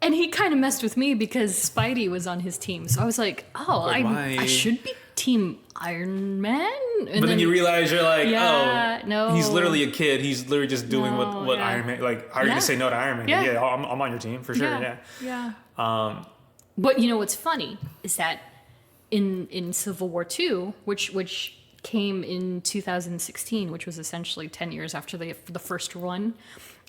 And he kind of messed with me because Spidey was on his team, so I was I should be Team Iron Man. And then you realize you're no, he's literally a kid. He's literally just doing what Iron Man. How are you gonna say no to Iron Man? Yeah, I'm on your team for sure. Yeah. But what's funny is that in Civil War 2, which came in 2016, which was essentially 10 years after the first run.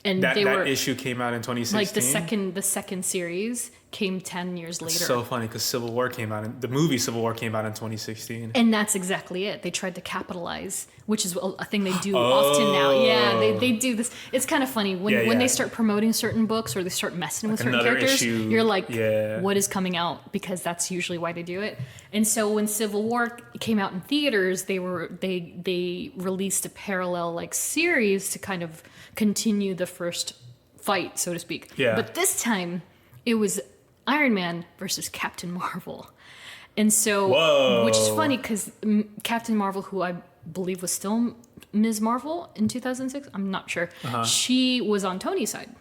And that were issue came out in 2016. Like the second series came 10 years later. It's so funny because the movie Civil War came out in 2016. And that's exactly it. They tried to capitalize, which is a thing they do often now. Yeah, they do this. It's kind of funny when they start promoting certain books or they start messing with certain characters. Issue. You're like, what is coming out? Because that's usually why they do it. And so when Civil War came out in theaters, they released a parallel like series to kind of continue the first fight, so to speak. Yeah. But this time it was Iron Man versus Captain Marvel. And so, which is funny because Captain Marvel, who I believe was still Ms. Marvel in 2006, I'm not sure, she was on Tony's side.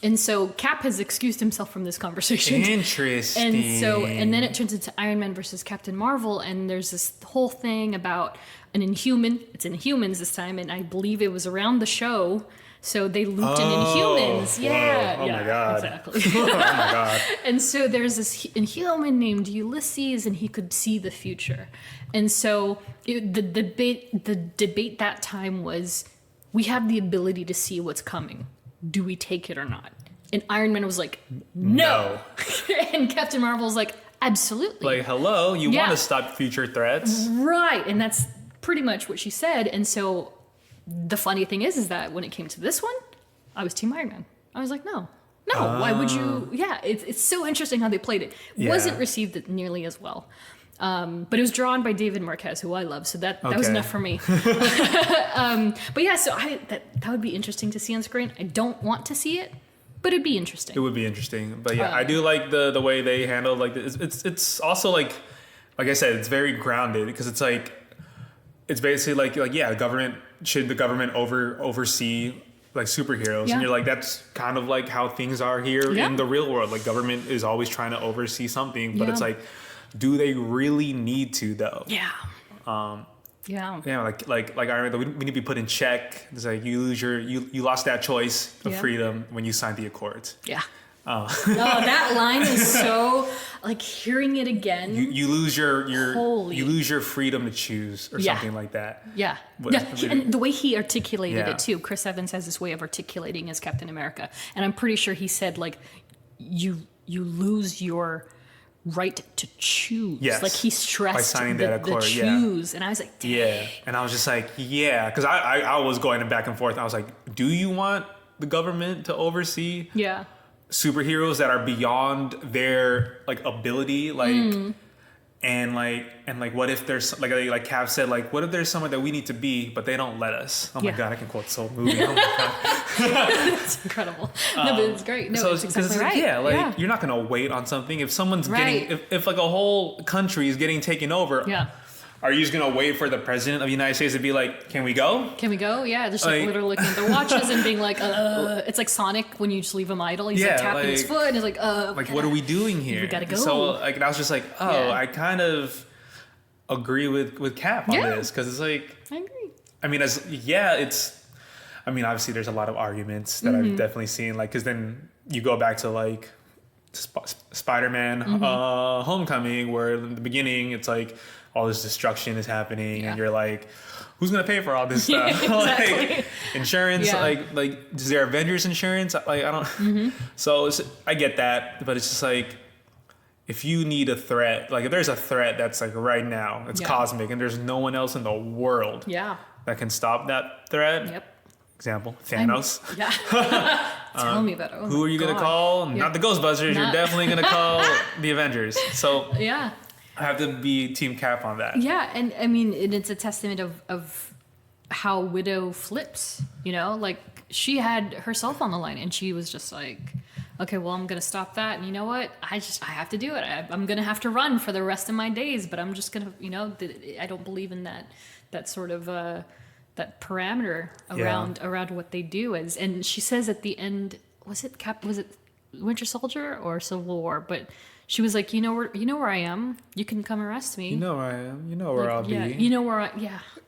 And so Cap has excused himself from this conversation. Interesting. And then it turns into Iron Man versus Captain Marvel, and there's this whole thing about an Inhuman. It's Inhumans this time, and I believe it was around the show. So they looped in Inhumans. Yeah. Oh my God. Exactly. Oh my God. And so there's this Inhuman named Ulysses, and he could see the future. And so the debate that time was, we have the ability to see what's coming. Do we take it or not? And Iron Man was like, no. And Captain Marvel was like, absolutely. Like, hello, you want to stop future threats. Right. And that's pretty much what she said. And so the funny thing is that when it came to this one, I was Team Iron Man. I was like, no, why would you? Yeah, it's so interesting how they played it. It wasn't received nearly as well. But it was drawn by David Marquez, who I love, so that was enough for me. But yeah, so that would be interesting to see on screen. I don't want to see it, but it'd be interesting. It would be interesting, but yeah, I do like the way they handle like this. It's also like I said, it's very grounded because it's like it's basically like yeah, the government oversee like superheroes, and you're like, that's kind of like how things are here in the real world. Like government is always trying to oversee something, but it's like, do they really need to though? Yeah. Like I remember we need to be put in check. It's like you lost that choice of freedom when you signed the Accords. Yeah. Oh, that line is so like hearing it again. You lose your freedom to choose or something like that. Yeah. And the way he articulated it too. Chris Evans has this way of articulating as Captain America, and I'm pretty sure he said like you lose your right to choose. Yes. Like he stressed by signing that accord, the choose, and I was like, dang. Yeah, and I was just like, yeah, because I was going back and forth. I was like, do you want the government to oversee? Yeah. Superheroes that are beyond their like ability, like and what if there's like Cap said, like what if there's someone that we need to be but they don't let us? Oh my God, I can quote Soul movie. Oh my God. It's incredible. No, but it's great. No, so it's exactly right. Yeah, you're not gonna wait on something if someone's getting if like a whole country is getting taken over. Yeah. Are you just gonna wait for the president of the United States to be like, "Can we go? Can we go?" Yeah, just like literally looking at their watches and being like, It's like Sonic when you just leave him idle. He's like tapping his foot and he's like, what are we doing here? We gotta go. So like, I was just like, I kind of agree with Cap on this because it's like, I agree. I mean, obviously there's a lot of arguments that I've definitely seen, like, because then you go back to like Spider-Man Homecoming, where in the beginning it's like all this destruction is happening and you're like, who's gonna pay for all this stuff? Exactly. Like insurance, like is there Avengers insurance? Like I don't so I get that, but it's just like, if you need a threat, like if there's a threat that's like right now, it's cosmic, and there's no one else in the world that can stop that threat. Yep. Example, Thanos. Tell me about it. Oh who are you going to call? Not the Ghostbusters. You're definitely going to call the Avengers. So I have to be Team Cap on that. Yeah, and I mean, it's a testament of how Widow flips, you know? Like, she had herself on the line, and she was just like, okay, well, I'm going to stop that, and you know what? I have to do it. I'm going to have to run for the rest of my days, but I'm just going to, you know, I don't believe in that sort of... that parameter around what they do is, and she says at the end, was it Winter Soldier or Civil War? But she was like, you know where I am. You can come arrest me. You know where I am. You know where I'll be. You know where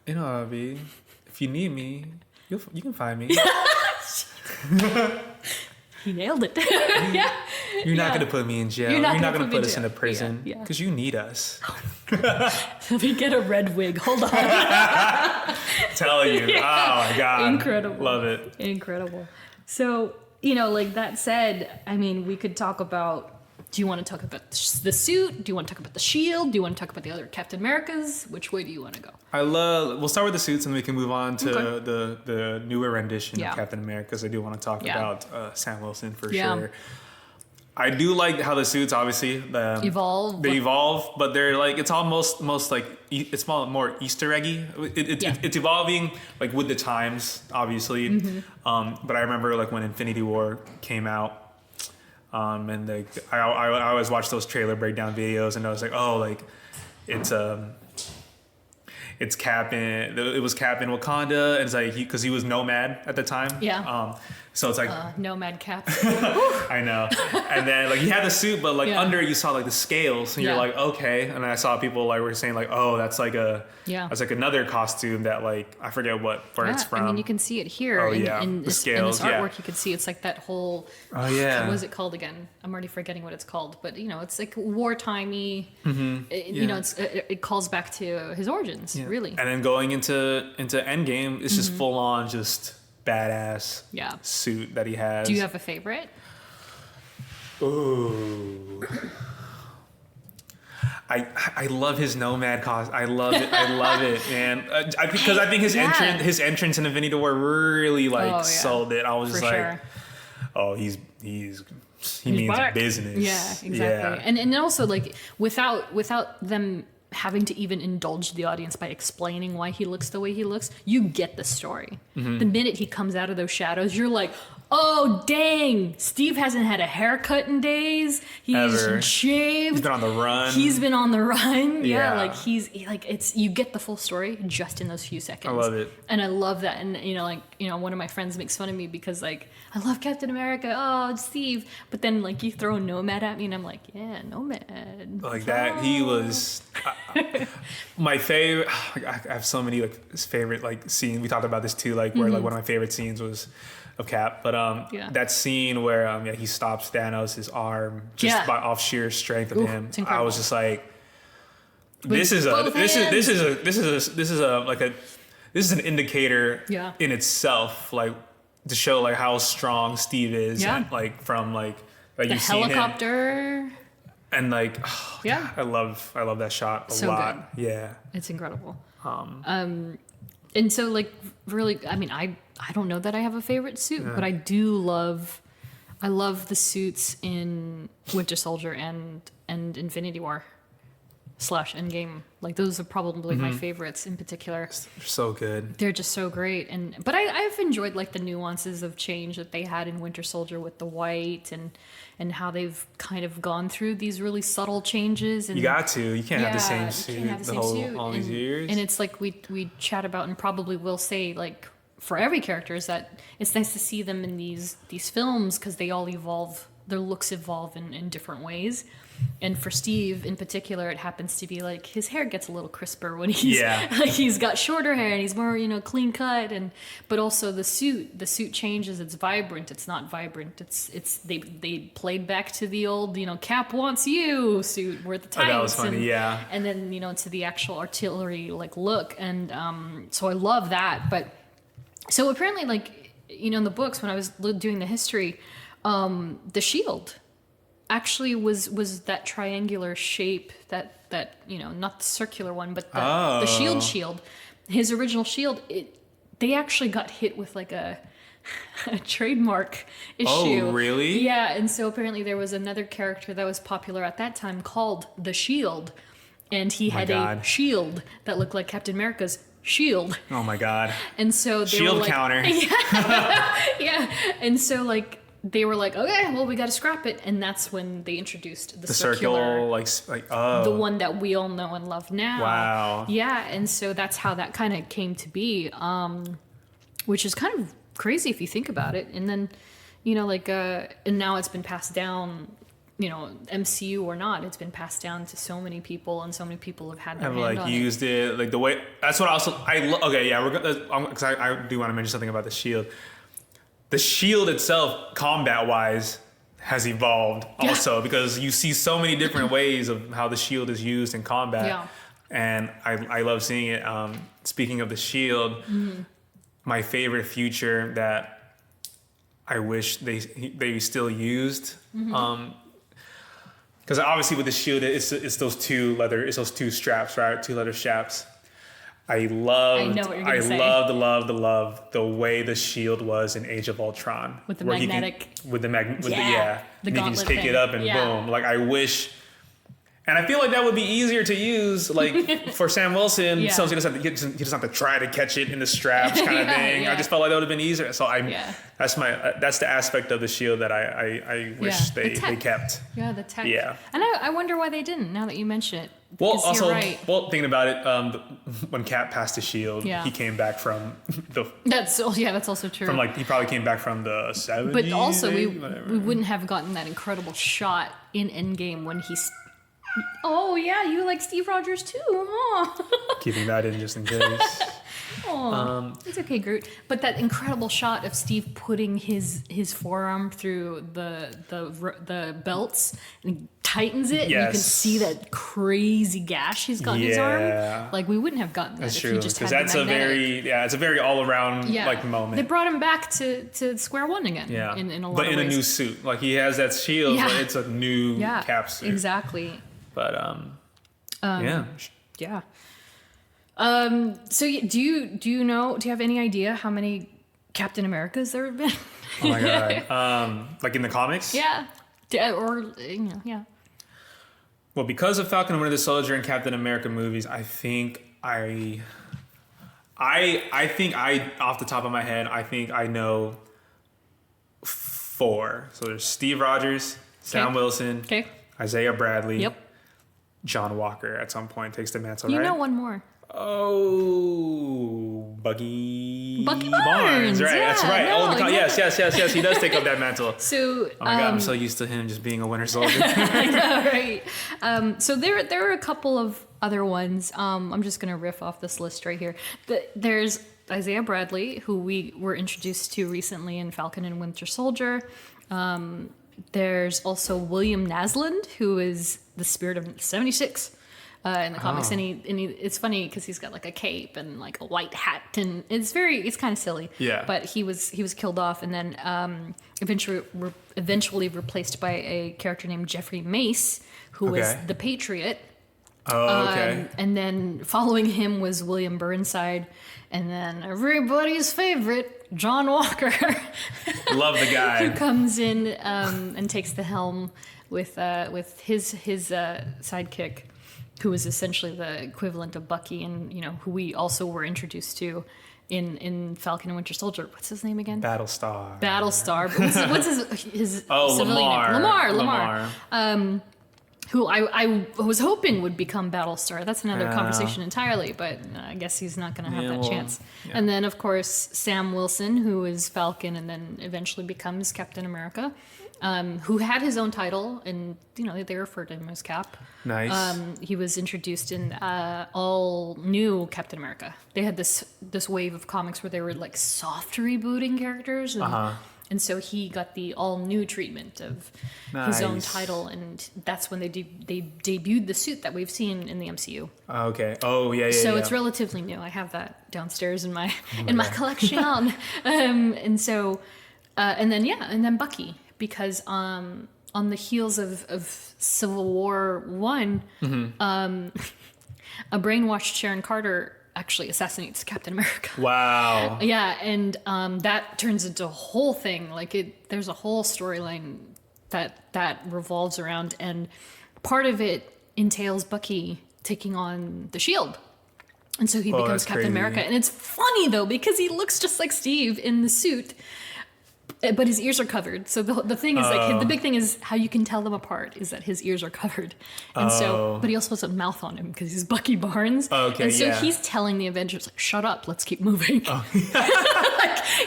You know where I'll be. If you need me, you can find me. He nailed it. You're not gonna put me in jail. You're not gonna put us in a prison because you need us. Let me get a red wig. Hold on. Tell you. Oh my God. Incredible. Love it. Incredible. So, you know, like that said, I mean, we could talk about, do you want to talk about the suit? Do you want to talk about the shield? Do you want to talk about the other Captain Americas? Which way do you want to go? We'll start with the suits and then we can move on to the newer rendition of Yeah. Captain America, because I do want to talk Yeah. about Sam Wilson for Yeah. sure. I do like how the suits obviously Evolve. They evolve, but they're like, it's almost like it's more Easter eggy. It's evolving like with the times, obviously. Mm-hmm. But I remember like when Infinity War came out, and I always watch those trailer breakdown videos, and I was like, oh, like it's Cap it was Cap in Wakanda, and it's like because he was Nomad at the time. Yeah. So it's like Nomad Cap. I know. And then like he had the suit, but like Yeah. under it you saw like the scales, and Yeah. you're like, okay. And I saw people like were saying like, oh, that's like that's like another costume that like I forget where it's from. I mean, you can see it here. Oh, in, yeah. in The this, scales, in this yeah. artwork, you can see it's like that whole. Oh, yeah. What is it called again? I'm already forgetting what it's called. But you know, it's like wartimey. You know, it calls back to his origins, really. And then going into Endgame, it's just full on just badass Yeah. suit that he has. Do you have a favorite? Ooh. I love his Nomad costume. I love it. I love it, man. Because I think his entrance in Infinity War really sold it. I was just For like, sure. oh, he means back. business. Yeah, exactly. Yeah. And also like without them having to even indulge the audience by explaining why he looks the way he looks, you get the story. The minute he comes out of those shadows, you're like, oh dang, Steve hasn't had a haircut in days. He's Ever. shaved. He's been on the run. He's been on the run. Yeah, Yeah. like it's you get the full story just in those few seconds. I love it. And I love that. And one of my friends makes fun of me because like I love Captain America. Oh, Steve. But then like you throw Nomad at me and I'm like, yeah, Nomad. Like that, he was my favorite. I have so many like favorite like scenes. We talked about this too, like where like one of my favorite scenes was of Cap, but that scene where he stops Thanos' arm just by off sheer strength of him. It's incredible. I was just like, With this is an indicator Yeah. in itself, like to show like how strong Steve is, Yeah. and, like from like The you've seen him. helicopter. And like, Yeah. I love that shot a So lot. Yeah. It's incredible. And so like really, I mean, I don't know that I have a favorite suit, but I love the suits in Winter Soldier and Infinity War / Endgame. Like those are probably my favorites in particular. They're so good. They're just so great. But I've enjoyed like the nuances of change that they had in Winter Soldier with the white and how they've kind of gone through these really subtle changes. And You got to. You can't have the same you suit can't have the same suit. all these years. And it's like we chat about and probably will say like for every character is that it's nice to see them in these films because they all evolve. Their looks evolve in different ways. And for Steve in particular, it happens to be like his hair gets a little crisper when he's like he's got shorter hair and he's more clean cut, but also the suit changes. It's vibrant. It's not vibrant. It's they played back to the old Cap wants you suit where the tights. That was funny, and then to the actual artillery like look, and so I love that. But so apparently like in the books when I was doing the history, the shield actually was that triangular shape that not the circular one but the shield his original shield. They actually got hit with like a trademark issue. Oh, really? Yeah. And so apparently there was another character that was popular at that time called the Shield, and he had a shield that looked like Captain America's shield. Oh my God. And so they Shield were like, counter. yeah. And so like they were like, okay, well we got to scrap it, and that's when they introduced the circular, like the one that we all know and love now. Wow. Yeah, and so that's how that kind of came to be, which is kind of crazy if you think about it. And then, and now it's been passed down. MCU or not, it's been passed down to so many people, and so many people have had their hand on used it like the way. That's what because I do want to mention something about the shield. The shield itself, combat-wise, has evolved also because you see so many different ways of how the shield is used in combat. Yeah. and I love seeing it. Speaking of the shield, my favorite future that I wish they still used, because obviously with the shield, it's those two straps, right? 2 leather straps. I know what you're gonna say. loved the way the shield was in Age of Ultron. With the magnetic. The The and you can just pick thing. it up and Yeah. boom. Like I wish, and I feel like that would be easier to use, like for Sam Wilson. Yeah. So he doesn't have to try to catch it in the straps kind of thing. Yeah. I just felt like that would have been easier. So that's the aspect of the shield that I wish they kept. Yeah, the tech. Yeah. And I wonder why they didn't, now that you mention it. Well, Because also, you're right. thinking about it, when Cap passed the shield, he came back from the. That's also true. From he probably came back from the 70s. But also, we whatever. wouldn't have gotten that incredible shot in Endgame when he's. Oh yeah, you like Steve Rogers too, huh? Keeping that in just in case. Oh, it's okay, Groot. But that incredible shot of Steve putting his forearm through the belts and he tightens it, and you can see that crazy gash he's got in his arm. Like we wouldn't have gotten that That's if true. he just had Because it's a very all around moment. They brought him back to square one again. Yeah, in a lot but of in ways. a new suit. Like he has that shield, but it's a new Cap suit. Exactly. But yeah. Yeah. So do you have any idea how many Captain Americas there have been? Oh my god. Like in the comics? Yeah. Yeah. Well, because of Falcon and Winter Soldier and Captain America movies, I think I off the top of my head, I think I know 4. So there's Steve Rogers, Sam Wilson, Isaiah Bradley, John Walker at some point takes the mantle, right? You know one more. Oh, Bucky Barnes, right? yeah, That's right. no, Exactly. Yes. He does take up that mantle. So, oh my god, I'm so used to him just being a Winter Soldier. I know, right? So there are a couple of other ones. I'm just gonna riff off this list right here. There's Isaiah Bradley, who we were introduced to recently in Falcon and Winter Soldier. There's also William Naslund, who is the Spirit of 76 in the comics, and he it's funny because he's got like a cape and like a white hat, and it's kind of silly. Yeah. But he was killed off, and then eventually replaced by a character named Geoffrey Mace, who was the Patriot. Oh, okay. And then following him was William Burnside, and then everybody's favorite, John Walker. Love the guy. Who comes in and takes the helm with his sidekick, who is essentially the equivalent of Bucky, and who we also were introduced to in Falcon and Winter Soldier. What's his name again? Battlestar. But what's his Oh, civilian Lamar. name? Lamar. Who I was hoping would become Battlestar. That's another conversation entirely, but I guess he's not going to have that chance. Yeah. And then, of course, Sam Wilson, who is Falcon and then eventually becomes Captain America, who had his own title, and they refer to him as Cap. Nice. He was introduced in all new Captain America. They had this wave of comics where they were like soft rebooting characters. And so he got the all-new treatment of his own title, and that's when they debuted the suit that we've seen in the MCU. Okay. Oh, yeah. So it's relatively new. I have that downstairs in my collection. And then Bucky, because on the heels of Civil War I, a brainwashed Sharon Carter actually assassinates Captain America. Wow. Yeah, and that turns into a whole thing. There's a whole storyline that revolves around, and part of it entails Bucky taking on the Shield. And so he becomes Captain America. And it's funny though, because he looks just like Steve in the suit, but his ears are covered. So the thing is, the big thing is how you can tell them apart is that his ears are covered. And so, but he also has a mouth on him because he's Bucky Barnes. Okay, and so he's telling the Avengers, like, shut up, let's keep moving.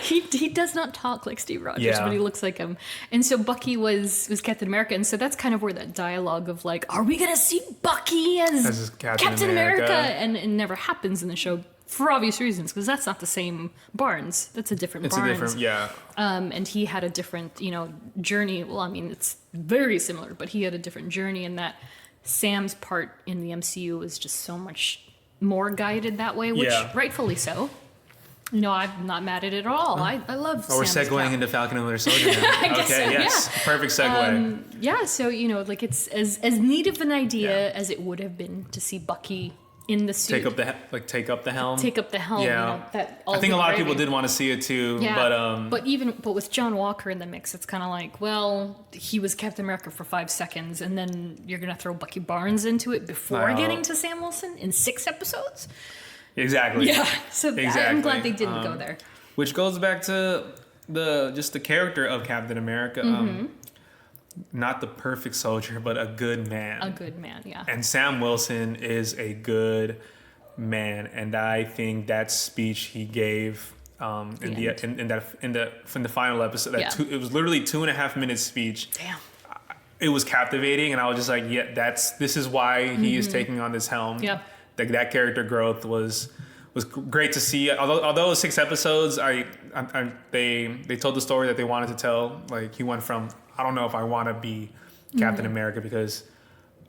He does not talk like Steve Rogers, but he looks like him. And so Bucky was Captain America. And so that's kind of where that dialogue of like, are we going to see Bucky as Captain America? And it never happens in the show. For obvious reasons, because that's not the same Barnes. That's a different Barnes. And he had a different, journey. Well, I mean, it's very similar, but he had a different journey in that Sam's part in the MCU is just so much more guided that way, which rightfully so. You know, I'm not mad at it at all. I love Oh, we're Sam's segueing cap. into Falcon and Winter Soldier now. I guess Okay, so, yes. yeah. Perfect segue. Yeah, so, you know, like it's as neat of an idea as it would have been to see Bucky in the suit. Take up the helm. Take up the helm. Yeah. You know, that I think a lot of people engraving. did want to see it too. Yeah, But but with John Walker in the mix, it's kind of like, well, he was Captain America for 5 seconds, and then you're gonna throw Bucky Barnes into it before getting to Sam Wilson in 6 episodes. exactly. Yeah, so I'm Exactly. glad they didn't go there. Which goes back to the character of Captain America. Not the perfect soldier, but a good man. A good man, yeah. And Sam Wilson is a good man, and I think that from the final episode, it was literally 2.5 minute speech. Damn. It was captivating, and I was just like, yeah, this is why he is taking on this helm. Yeah. Like that character growth was great to see. Although it was 6 episodes, they told the story that they wanted to tell. Like he went from, I don't know if I want to be Captain America because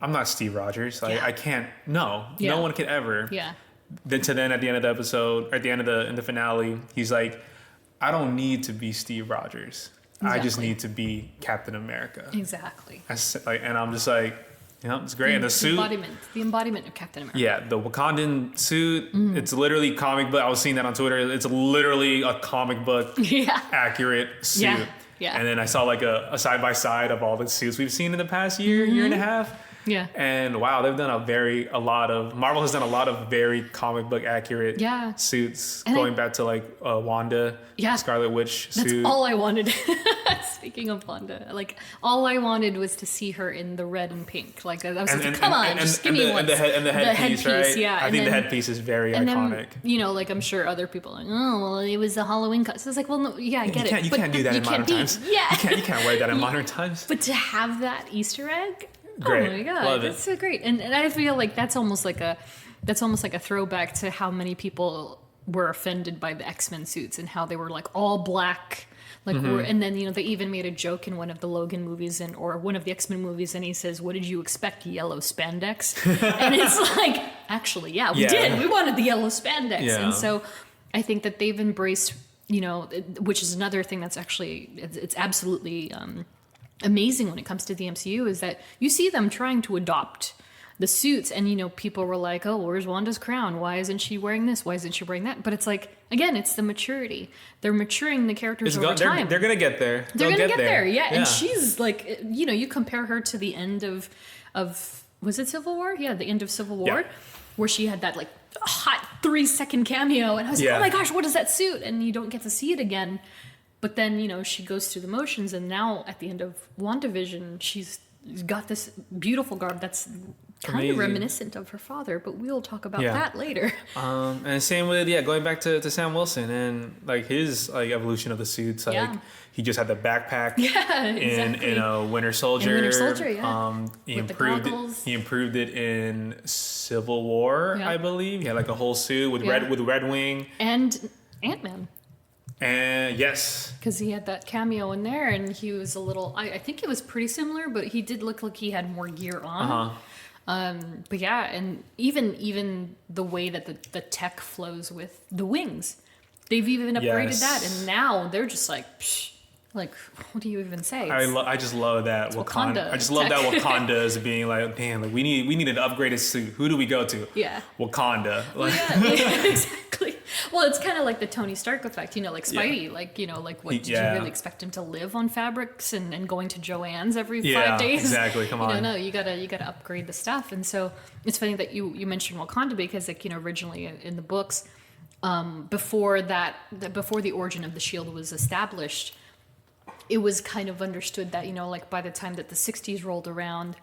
I'm not Steve Rogers. Like I can't. No one can ever. Yeah. Then at the end of the episode, at the end of in the finale, he's like, I don't need to be Steve Rogers. Exactly. I just need to be Captain America. Exactly. And I'm just like, it's great. And the suit. The embodiment of Captain America. Yeah, the Wakandan suit, it's literally comic book. I was seeing that on Twitter. It's literally a comic book accurate suit. Yeah. Yeah. And then I saw like a side by side of all the suits we've seen in the past year and a half. Yeah. And wow, they've done Marvel has done a lot of very comic book accurate suits, and going back to like Wanda, Scarlet Witch That's suit. all I wanted. Speaking of Wanda, like all I wanted was to see her in the red and pink. Like I was like, come on, just give me one. And the headpiece, right? Yeah, I think the headpiece is very iconic. Then, you know, like I'm sure other people are like, oh, well, it was a Halloween cut. So it's like, well, no, I get it. You can't do that in modern times. Yeah. You can't wear that in modern times. But to have that Easter egg, great. oh my god, Love that's it. so great. And I feel like that's almost like a throwback to how many people were offended by the X-Men suits and how they were like all black. Like and then, you know, they even made a joke in one of the Logan movies or one of the X-Men movies, and he says, "What did you expect? Yellow spandex?" And it's like, actually, we did. We wanted the yellow spandex. Yeah. And so I think that they've embraced, you know, which is another thing that's actually it's absolutely amazing when it comes to the MCU, is that you see them trying to adopt the suits, and you know, people were like, oh, where's Wanda's crown? Why isn't she wearing this? Why isn't she wearing that? But it's like, again, it's the maturity. They're maturing the characters over time. They're gonna get there. They're gonna get there. Yeah. And she's like, you know, you compare her to the end of was it Civil War? Yeah, the end of Civil War, where she had that like hot 3-second cameo, and I was like, oh my gosh, what is that suit? And you don't get to see it again. But then, you know, she goes through the motions, and now at the end of WandaVision, she's got this beautiful garb that's kind of reminiscent of her father, but we'll talk about that later. And same with going back to Sam Wilson and like his like evolution of the suits. Like he just had the backpack in Winter Soldier. In Winter Soldier, he with improved the goggles. He improved it in Civil War, I believe. He had like a whole suit with Red Wing and Ant-Man. And yes, because he had that cameo in there, and he was a little. I think it was pretty similar, but he did look like he had more gear on. But yeah, and even the way that the tech flows with the wings, they've even upgraded that, and now they're just like, psh, like what do you even say? I just love that Wakanda. I just love that Wakanda as being like, damn, like we need an upgraded suit. Who do we go to? Yeah, Wakanda. Like, exactly. Well, it's kind of like the Tony Stark effect, you know, like Spidey, like, you know, like what, did you really expect him to live on fabrics and going to Joann's every 5 days? Exactly. Come on. No, you gotta upgrade the stuff. And so it's funny that you mentioned Wakanda, because like, you know, originally in the books, before the origin of the Shield was established, it was kind of understood that, you know, like by the time that the 60s rolled around,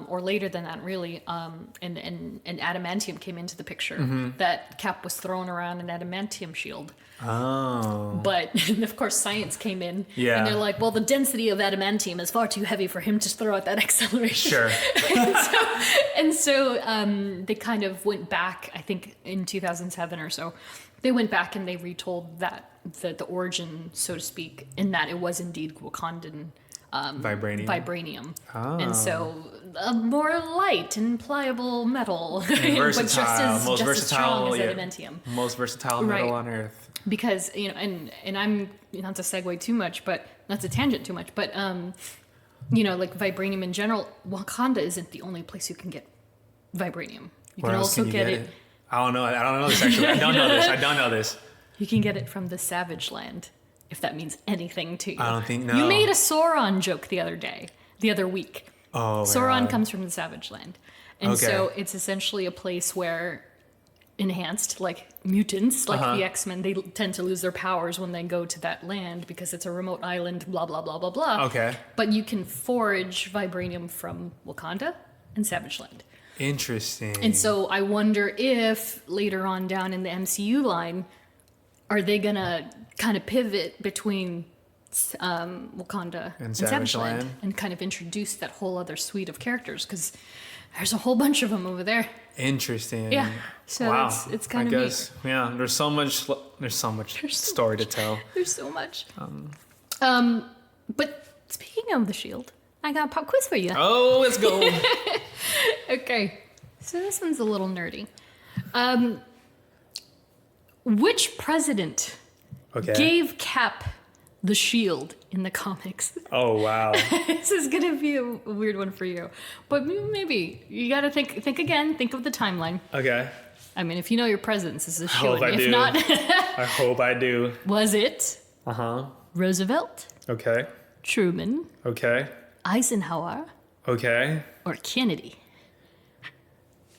or later than that, really, and adamantium came into the picture, that Cap was throwing around an adamantium shield. Oh. But, of course, science came in, and they're like, well, the density of adamantium is far too heavy for him to throw out that acceleration. Sure. and so they kind of went back, I think, in 2007 or so. They went back and they retold that, the origin, so to speak, in that it was indeed Wakandan vibranium. Oh. And so a more light and pliable metal, but just as strong as adamantium. Most versatile metal on Earth. Because and I'm not to segue too much, but not to tangent too much, but like vibranium in general, Wakanda isn't the only place you can get vibranium. You Where can else also can you get it. I don't know this actually. I don't know this. You can get it from the Savage Land, if that means anything to you. I don't think no. You made a Sauron joke the other week. Oh, Sauron God. comes from the Savage Land. And so it's essentially a place where enhanced, like mutants, like the X-Men, they tend to lose their powers when they go to that land because it's a remote island, blah, blah, blah, blah, blah. Okay. But you can forage vibranium from Wakanda and Savage Land. Interesting. And so I wonder if later on down in the MCU line, are they going to kind of pivot between Wakanda and Savage Land and kind of introduce that whole other suite of characters, because there's a whole bunch of them over there. Interesting. Yeah. So wow. it's kind of neat. Yeah. There's so much story to tell. There's so much. But speaking of the Shield, I got a pop quiz for you. Oh, let's go. Okay. So this one's a little nerdy. Which president gave Cap the shield in the comics? Oh, wow. This is going to be a weird one for you. But maybe. You got to think again. Think of the timeline. Okay. I mean, if you know your presidents, this is a shield. I hope I do. If not... I hope I do. Was it Roosevelt? Okay. Truman? Okay. Eisenhower? Okay. Or Kennedy?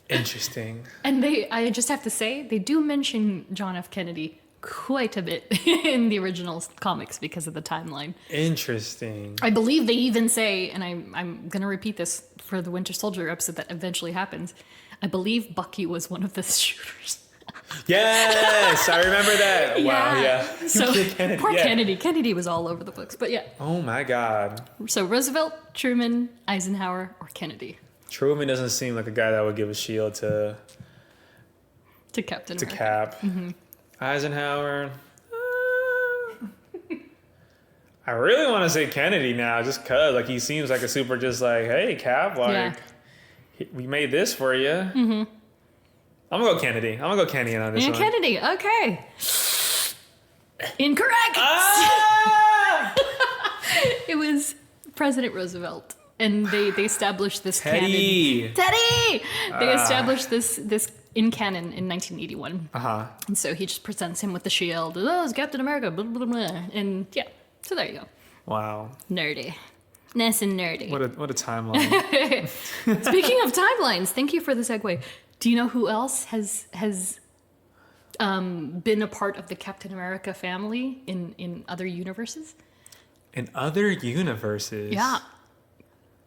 Interesting. And I just have to say, they do mention John F. Kennedy quite a bit in the original comics because of the timeline. Interesting. I believe they even say, and I'm going to repeat this for the Winter Soldier episode that eventually happens, I believe Bucky was one of the shooters. Yes, I remember that. Wow, yeah. So poor Kennedy. Kennedy was all over the books, but yeah. Oh my God. So Roosevelt, Truman, Eisenhower, or Kennedy? Truman doesn't seem like a guy that would give a shield to Captain America. Cap. Mm-hmm. Eisenhower. I really want to say Kennedy now, just cause like he seems like a super, just like, hey Cap, like we made this for you. Mm-hmm. I'm gonna go Kennedy. On this one. Kennedy. Okay. Incorrect. It was President Roosevelt. And they established this canon. Teddy! They established this in canon in 1981. And so he just presents him with the shield. Oh, it's Captain America. Blah, blah, blah. And yeah, so there you go. Wow. Nerdy. Nice and nerdy. What a timeline. Speaking of timelines, thank you for the segue. Do you know who else has been a part of the Captain America family in other universes? In other universes? Yeah.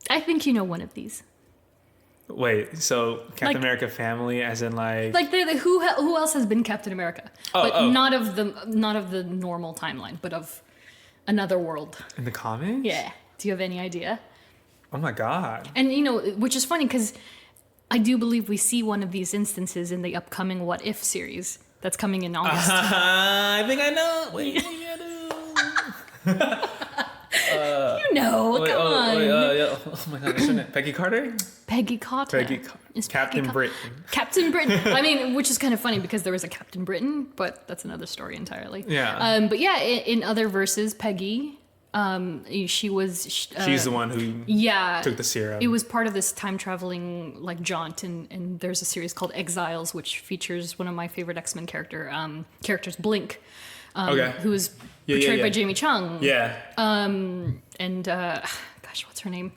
I think you know one of these. Wait, so Captain America family, as in like who else has been Captain America? Not of the normal timeline, but of another world. In the comics? Yeah. Do you have any idea? Oh my God. And which is funny because I do believe we see one of these instances in the upcoming What If series that's coming in August. I think I know. Wait, come on. Oh my God, what's her name? Peggy Carter? Peggy Carter. Captain Britain. Captain Britain. I mean, which is kind of funny because there was a Captain Britain, but that's another story entirely. Yeah. But yeah, in other verses, Peggy, she was... she's the one who took the serum. It was part of this time-traveling jaunt, and there's a series called Exiles, which features one of my favorite X-Men characters, Blink, who is portrayed by Jamie Chung. Yeah. What's her name?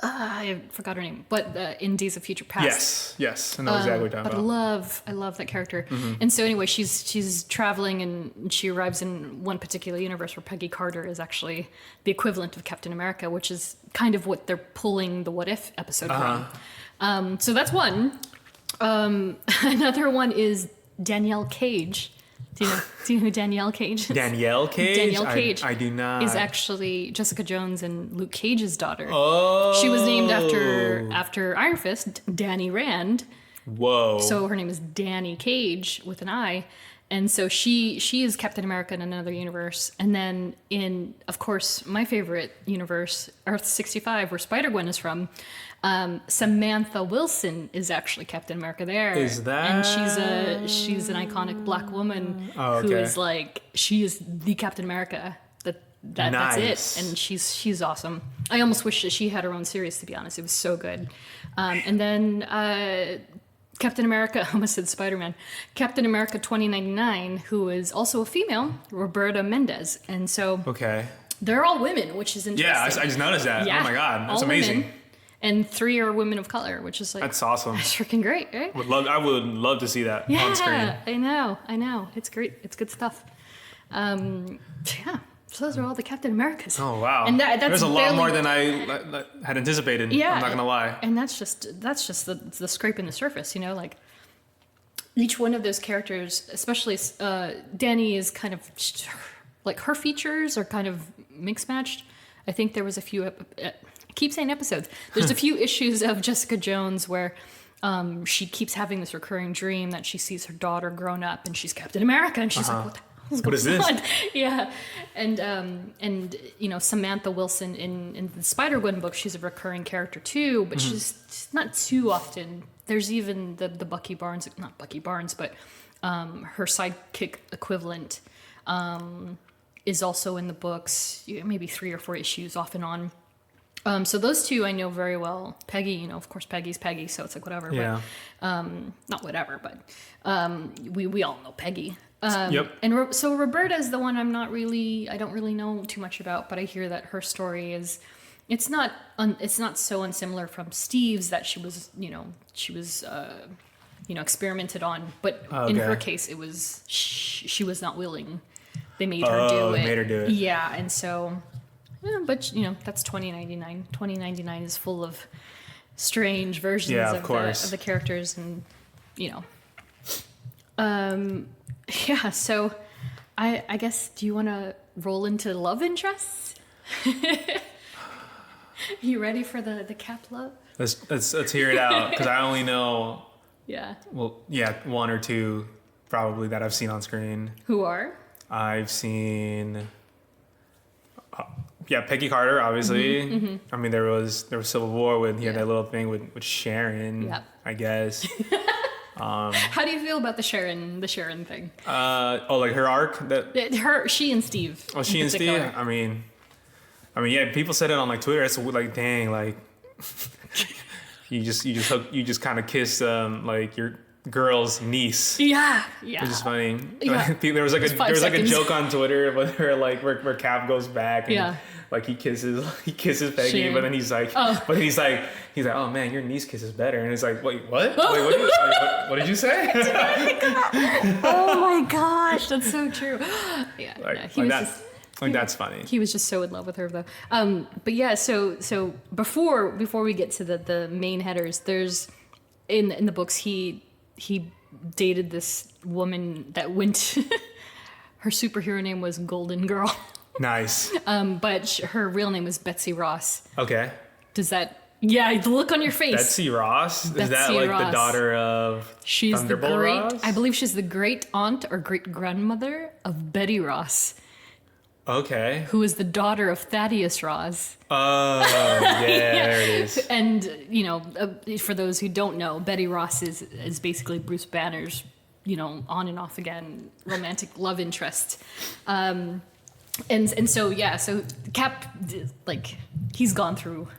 I forgot her name, but in Days of Future Past. Yes, I know exactly what you're talking about. I love that character. Mm-hmm. And so anyway, she's traveling and she arrives in one particular universe where Peggy Carter is actually the equivalent of Captain America, which is kind of what they're pulling the What If episode from. So that's one. Another one is Danielle Cage. Do you know who Danielle Cage is? Danielle Cage? Danielle Cage. I do not. Is actually Jessica Jones and Luke Cage's daughter. Oh. She was named after Iron Fist, Danny Rand. Whoa. So her name is Danny Cage with an I. And so she is Captain America in another universe. And then in, of course, my favorite universe, Earth 65, where Spider-Gwen is from, Samantha Wilson is actually Captain America there. Is that? And she's an iconic black woman who is like, she is the Captain America. That's it. And she's awesome. I almost wish that she had her own series, to be honest. It was so good. And then Captain America, I almost said Spider-Man, Captain America 2099, who is also a female, Roberta Mendez. And so they're all women, which is interesting. Yeah, I just noticed that. Yeah, oh my God, that's amazing. Women, and 3 are women of color, which is like... That's awesome. That's freaking great, right? I would love to see that on screen. Yeah, I know. It's great. It's good stuff. Yeah. So those are all the Captain Americas. Oh wow! And that's there's a lot more than I had anticipated. Yeah, I'm not gonna lie. And that's just the scraping the surface, you know. Like each one of those characters, especially Dani, is kind of like her features are kind of mixed matched. I think there was a few. I keep saying episodes. There's a few issues of Jessica Jones where. She keeps having this recurring dream that she sees her daughter grown up and she's Captain America, and she's like, what is this? Yeah. And you know, Samantha Wilson in the Spider-Gwen book, she's a recurring character too, but she's not too often. There's even the Bucky Barnes, not Bucky Barnes, but her sidekick equivalent is also in the books, maybe 3 or 4 issues off and on. So those two I know very well. Peggy, you know, of course Peggy's Peggy, so it's like whatever. Yeah. But, not whatever, but we all know Peggy. Yep. And so Roberta is the one I don't really know too much about, but I hear that her story is, it's not so unsimilar from Steve's, that she was experimented on, but in her case it was she was not willing. They made her do it. They made her do it. Yeah, and so, but you know, that's 2099. 2099 is full of strange versions of the characters, and you know. Yeah, so I guess, do you want to roll into love interests? You ready for the Cap love? Let's hear it out, because I only know one or two probably that I've seen on screen. Who are? I've seen Peggy Carter, obviously. Mm-hmm. I mean, there was Civil War when he had that little thing with Sharon, I guess. How do you feel about the Sharon thing? Like her arc? She and Steve. Oh, she and Steve? I mean, yeah, people said it on like Twitter. It's like, dang, like you just kind of kiss like your girl's niece. Yeah. Which is funny. Yeah. There was like a joke on Twitter where Cap goes back and like he kisses Peggy, Sharon. But then he's like, oh man, your niece kisses better, and it's like, wait, what? What did you say? Oh my gosh, that's so true. Yeah, that's funny. He was just so in love with her though. But yeah, so before we get to the main headers, there's in the books he dated this woman that went. Her superhero name was Golden Girl. Nice. But her real name was Betsy Ross. Okay. Does that? Yeah, the look on your face. Betsy Ross? Is that like Ross. The daughter of Thunderbolt Ross? I believe she's the great aunt or great grandmother of Betty Ross. Okay. Who is the daughter of Thaddeus Ross. Oh, yeah, there it is. And, you know, for those who don't know, Betty Ross is basically Bruce Banner's, you know, on and off again romantic love interest. And so Cap, like, he's gone through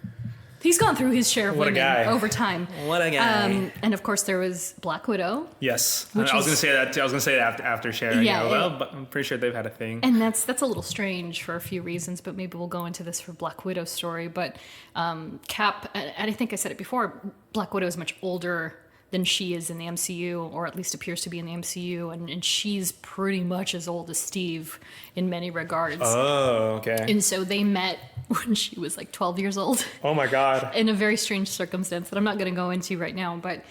his share of women over time. What a guy. And of course there was Black Widow. Yes. I was going to say that. I was going to say that after sharing. Yeah. But I'm pretty sure they've had a thing. And that's a little strange for a few reasons, but maybe we'll go into this for Black Widow's story. But Cap, and I think I said it before, Black Widow is much older than she is in the MCU, or at least appears to be in the MCU, and she's pretty much as old as Steve in many regards. Oh, okay. And so they met when she was like 12 years old. Oh my God. In a very strange circumstance that I'm not going to go into right now, but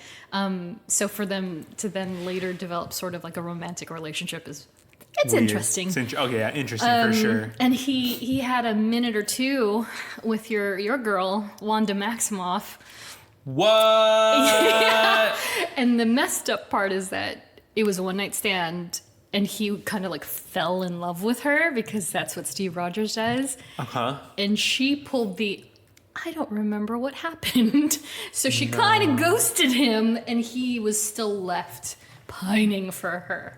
so for them to then later develop sort of like a romantic relationship it's weird. Interesting. Interesting for sure. And he had a minute or two with your girl, Wanda Maximoff. What? Yeah. And the messed up part is that it was a one-night stand, and he kind of like fell in love with her because that's what Steve Rogers does. And she pulled the, I don't remember what happened. So she kind of ghosted him, and he was still left pining for her.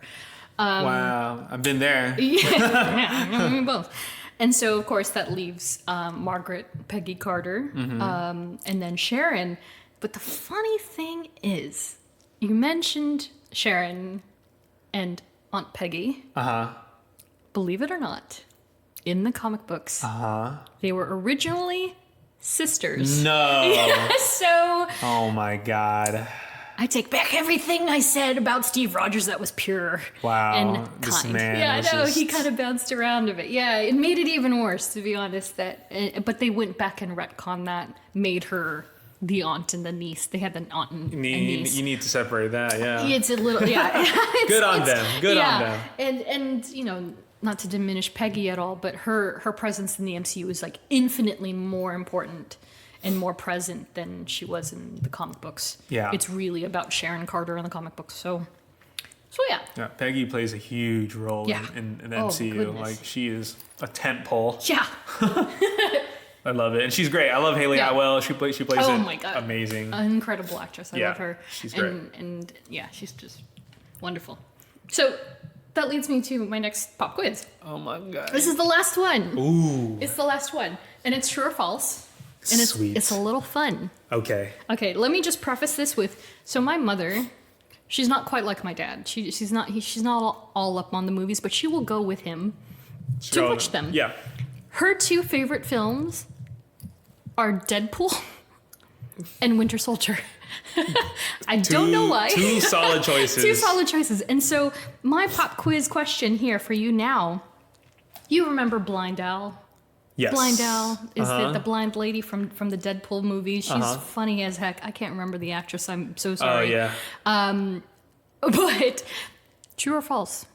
Wow, I've been there. Yeah, both. And so, of course, that leaves Margaret, Peggy Carter, and then Sharon. But the funny thing is, you mentioned Sharon and Aunt Peggy. Believe it or not, in the comic books, they were originally sisters. No. Yeah, so... Oh, my God. I take back everything I said about Steve Rogers that was pure and this kind. man Yeah, I was know, just... he kind of bounced around a bit. Yeah, it made it even worse, to be honest. But they went back and retconned that, made her the aunt and the niece. They had the aunt and niece. You need to separate that, yeah. It's a little, yeah. Good on them. Good on them. And you know, not to diminish Peggy at all, but her presence in the MCU is like infinitely more important and more present than she was in the comic books. Yeah. It's really about Sharon Carter in the comic books. So yeah. Yeah, Peggy plays a huge role in the MCU. Goodness. Like, she is a tent pole. Yeah. I love it. And she's great. I love Haley Atwell. She plays Oh my God. amazing. An incredible actress. I love her. She's great. And yeah, she's just wonderful. So that leads me to my next pop quiz. Oh my God. This is the last one. Ooh. It's the last one. And it's true or false. And it's a little fun. Okay. Okay, let me just preface this with, so my mother, she's not quite like my dad. She's not all up on the movies, but she will go with him to watch them. Yeah. Her two favorite films are Deadpool and Winter Soldier. I don't know why. Two solid choices. Two solid choices. And so my pop quiz question here for you now, you remember Blind Owl? Yes. Blind Owl is the blind lady from the Deadpool movie. She's funny as heck. I can't remember the actress. I'm so sorry. Oh, yeah. But true or false?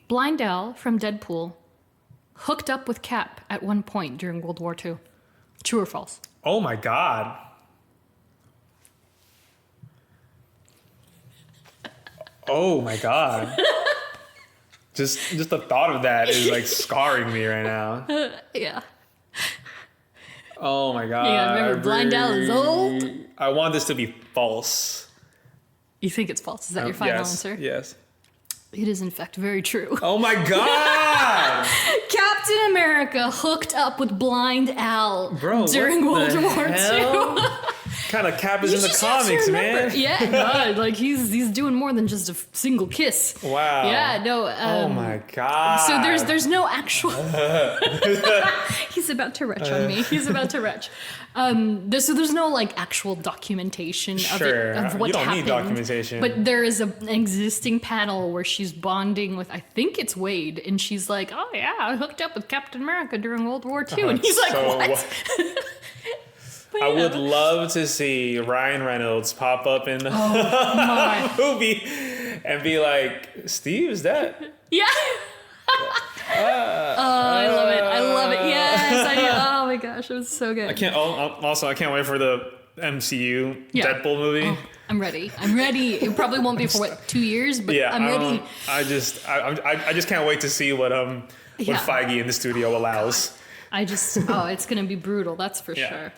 Blind Owl from Deadpool hooked up with Cap at one point during World War II. True or false? Oh my God. Oh my God. Just the thought of that is like scarring me right now. Yeah. Oh my God. Yeah, remember Blind Owl is old? I want this to be false. You think it's false? Is that your final yes, answer? Yes. It is in fact very true. Oh my God. Captain America hooked up with Blind Owl during what World the War hell? II. Kind of Cap is You in the just have to comics, remember. man. Yeah, no, like he's doing more than just a single kiss. Wow. Yeah, no. Oh my God. So there's no actual. He's about to retch on me. He's about to retch. So there's no like actual documentation of what you don't happened. need documentation. But there is an existing panel where she's bonding with, I think it's Wade, and she's like, "Oh yeah, I hooked up with Captain America during World War II," and he's like, "What?" I would love to see Ryan Reynolds pop up in the movie and be like, "Steve, is that?" Yeah. I love it. I love it. Yes, I do. Oh my gosh, it was so good. I can't wait for the MCU Deadpool movie. Oh, I'm ready. It probably won't be for 2 years, but I'm ready. I just can't wait to see what Feige in the studio allows. It's gonna be brutal. That's for sure.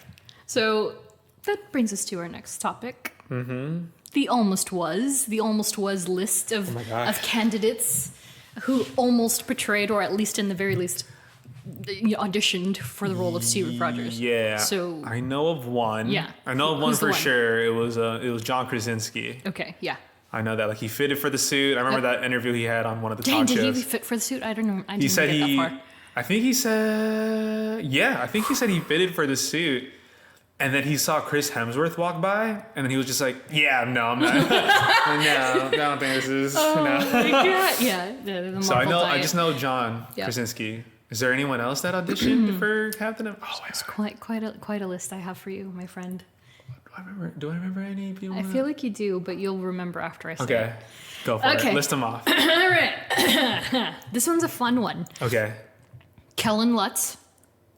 So that brings us to our next topic. Mm-hmm. The almost was list of candidates who almost portrayed, or at least in the very least, auditioned for the role of Steve Rogers. Yeah. So I know of one. Yeah. I know of one Who's the for one? sure. It was John Krasinski. Okay. Yeah. I know that. Like, he fitted for the suit. I remember that interview he had on one of the talk shows. Did he fit for the suit? I don't know. I didn't He said get that far. I think he said he fitted for the suit. And then he saw Chris Hemsworth walk by, and then he was just like, "Yeah, no, I'm not. No, I don't think this is." Oh no. my God. Yeah. The So Marvel I diet. just know John Krasinski. Is there anyone else that auditioned for Captain America? Oh, It's quite a list I have for you, my friend. Do I remember any people? I feel like you do, but you'll remember after I say Okay, it. go for it. List them off. All right. This one's a fun one. Okay. Kellen Lutz.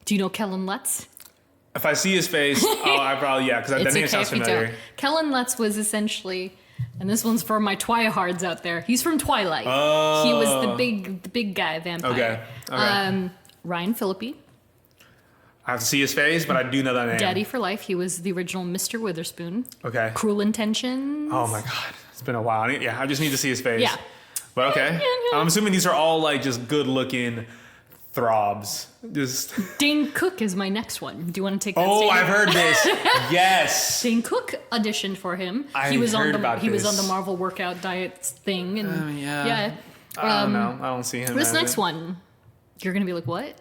Do you know Kellen Lutz? If I see his face, I probably, because that name sounds if you familiar. don't. Kellen Lutz was essentially And this one's for my Twihards out there. He's from Twilight. Oh. He was the big guy vampire. Okay. Ryan Phillippe. I have to see his face, but I do know that name. Daddy for Life. He was the original Mr. Witherspoon. Okay. Cruel Intentions. Oh my God. It's been a while. I just need to see his face. Yeah. But okay. Yeah. I'm assuming these are all like just good looking throbs. Just. Dane Cook is my next one. Do you want to take that? Oh, statement? I've heard this. Yes. Dane Cook auditioned for him. He was on the Marvel workout diet thing, and yeah. I don't know. I don't see him. This next one, you're gonna be like, what?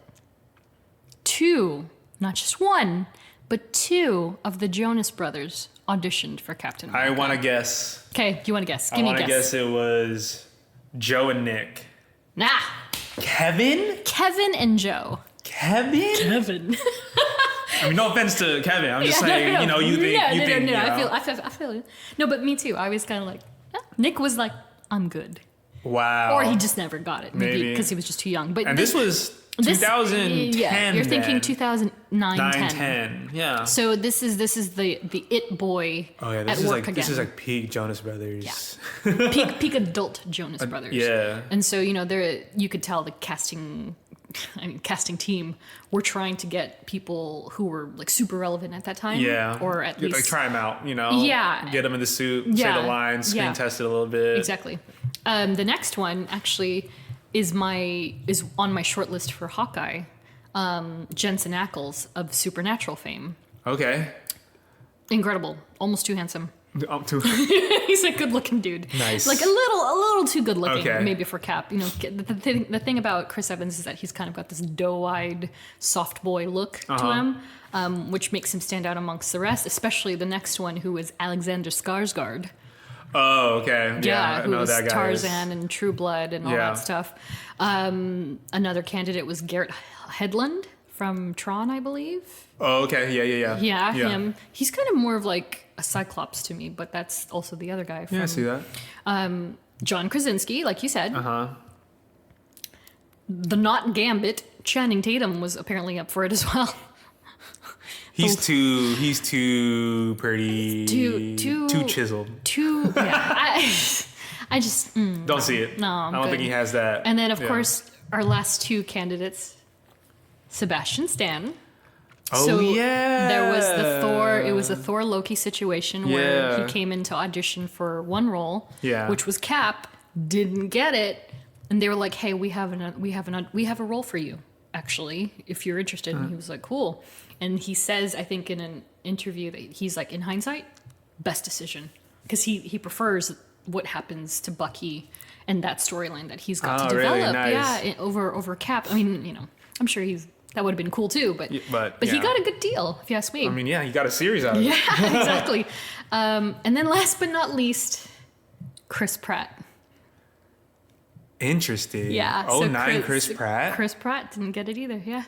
2, not just 1, but 2 of the Jonas Brothers auditioned for Captain America. I want to guess. Okay, you want to guess? Give I me a want to guess. guess it was Joe and Nick. Nah. Kevin And Joe. Kevin. I mean, no offense to Kevin. I'm just saying, you think. No, I feel it. No, but me too. I was kind of like, Nick was like, I'm good. Wow. Or he just never got it. Maybe because he was just too young. But this was 2010. Yeah, you're thinking 2009, 10. Yeah. So this is the it boy at work again. This is like peak Jonas Brothers. Yeah. peak adult Jonas Brothers. Yeah. And so you could tell the casting team were trying to get people who were like super relevant at that time. Yeah. Or at least like try them out. Yeah. Get them in the suit. Say the lines. Screen test it a little bit. Exactly. The next one actually is on my short list for Hawkeye. Jensen Ackles of Supernatural fame. Okay. Incredible. Almost too handsome. Too. He's a good-looking dude. Nice. Like a little too good-looking, Okay. maybe for Cap. The thing about Chris Evans is that he's kind of got this doe-eyed, soft boy look to him, which makes him stand out amongst the rest. Especially the next one, who is Alexander Skarsgård. Oh, okay. Yeah, I who know was that guy. Tarzan and True Blood and all that stuff. Another candidate was Garrett Hedlund from Tron, I believe. Oh, okay. Yeah. Yeah, him. He's kind of more of like a Cyclops to me, but that's also the other guy. I see that. John Krasinski, like you said. Uh-huh. The not Gambit, Channing Tatum was apparently up for it as well. He's too pretty. Too chiseled. I just don't see it. No, I don't think he has that. And then of course our last 2 candidates, Sebastian Stan. Oh, yeah. There was the Thor. It was a Thor Loki situation where he came in to audition for one role, which was Cap. Didn't get it, and they were like, "Hey, we have a role for you, actually, if you're interested." And he was like, "Cool." And he says, I think in an interview, that he's like, in hindsight, best decision, because he prefers what happens to Bucky and that storyline that he's got to develop. Really? Nice. Yeah, over Cap. I mean, I'm sure that would have been cool too, but he got a good deal, if you ask me. I mean, he got a series out of it. Yeah, exactly. And then last but not least, Chris Pratt. Interesting. Yeah. Oh, so Chris Pratt? Chris Pratt didn't get it either, yeah.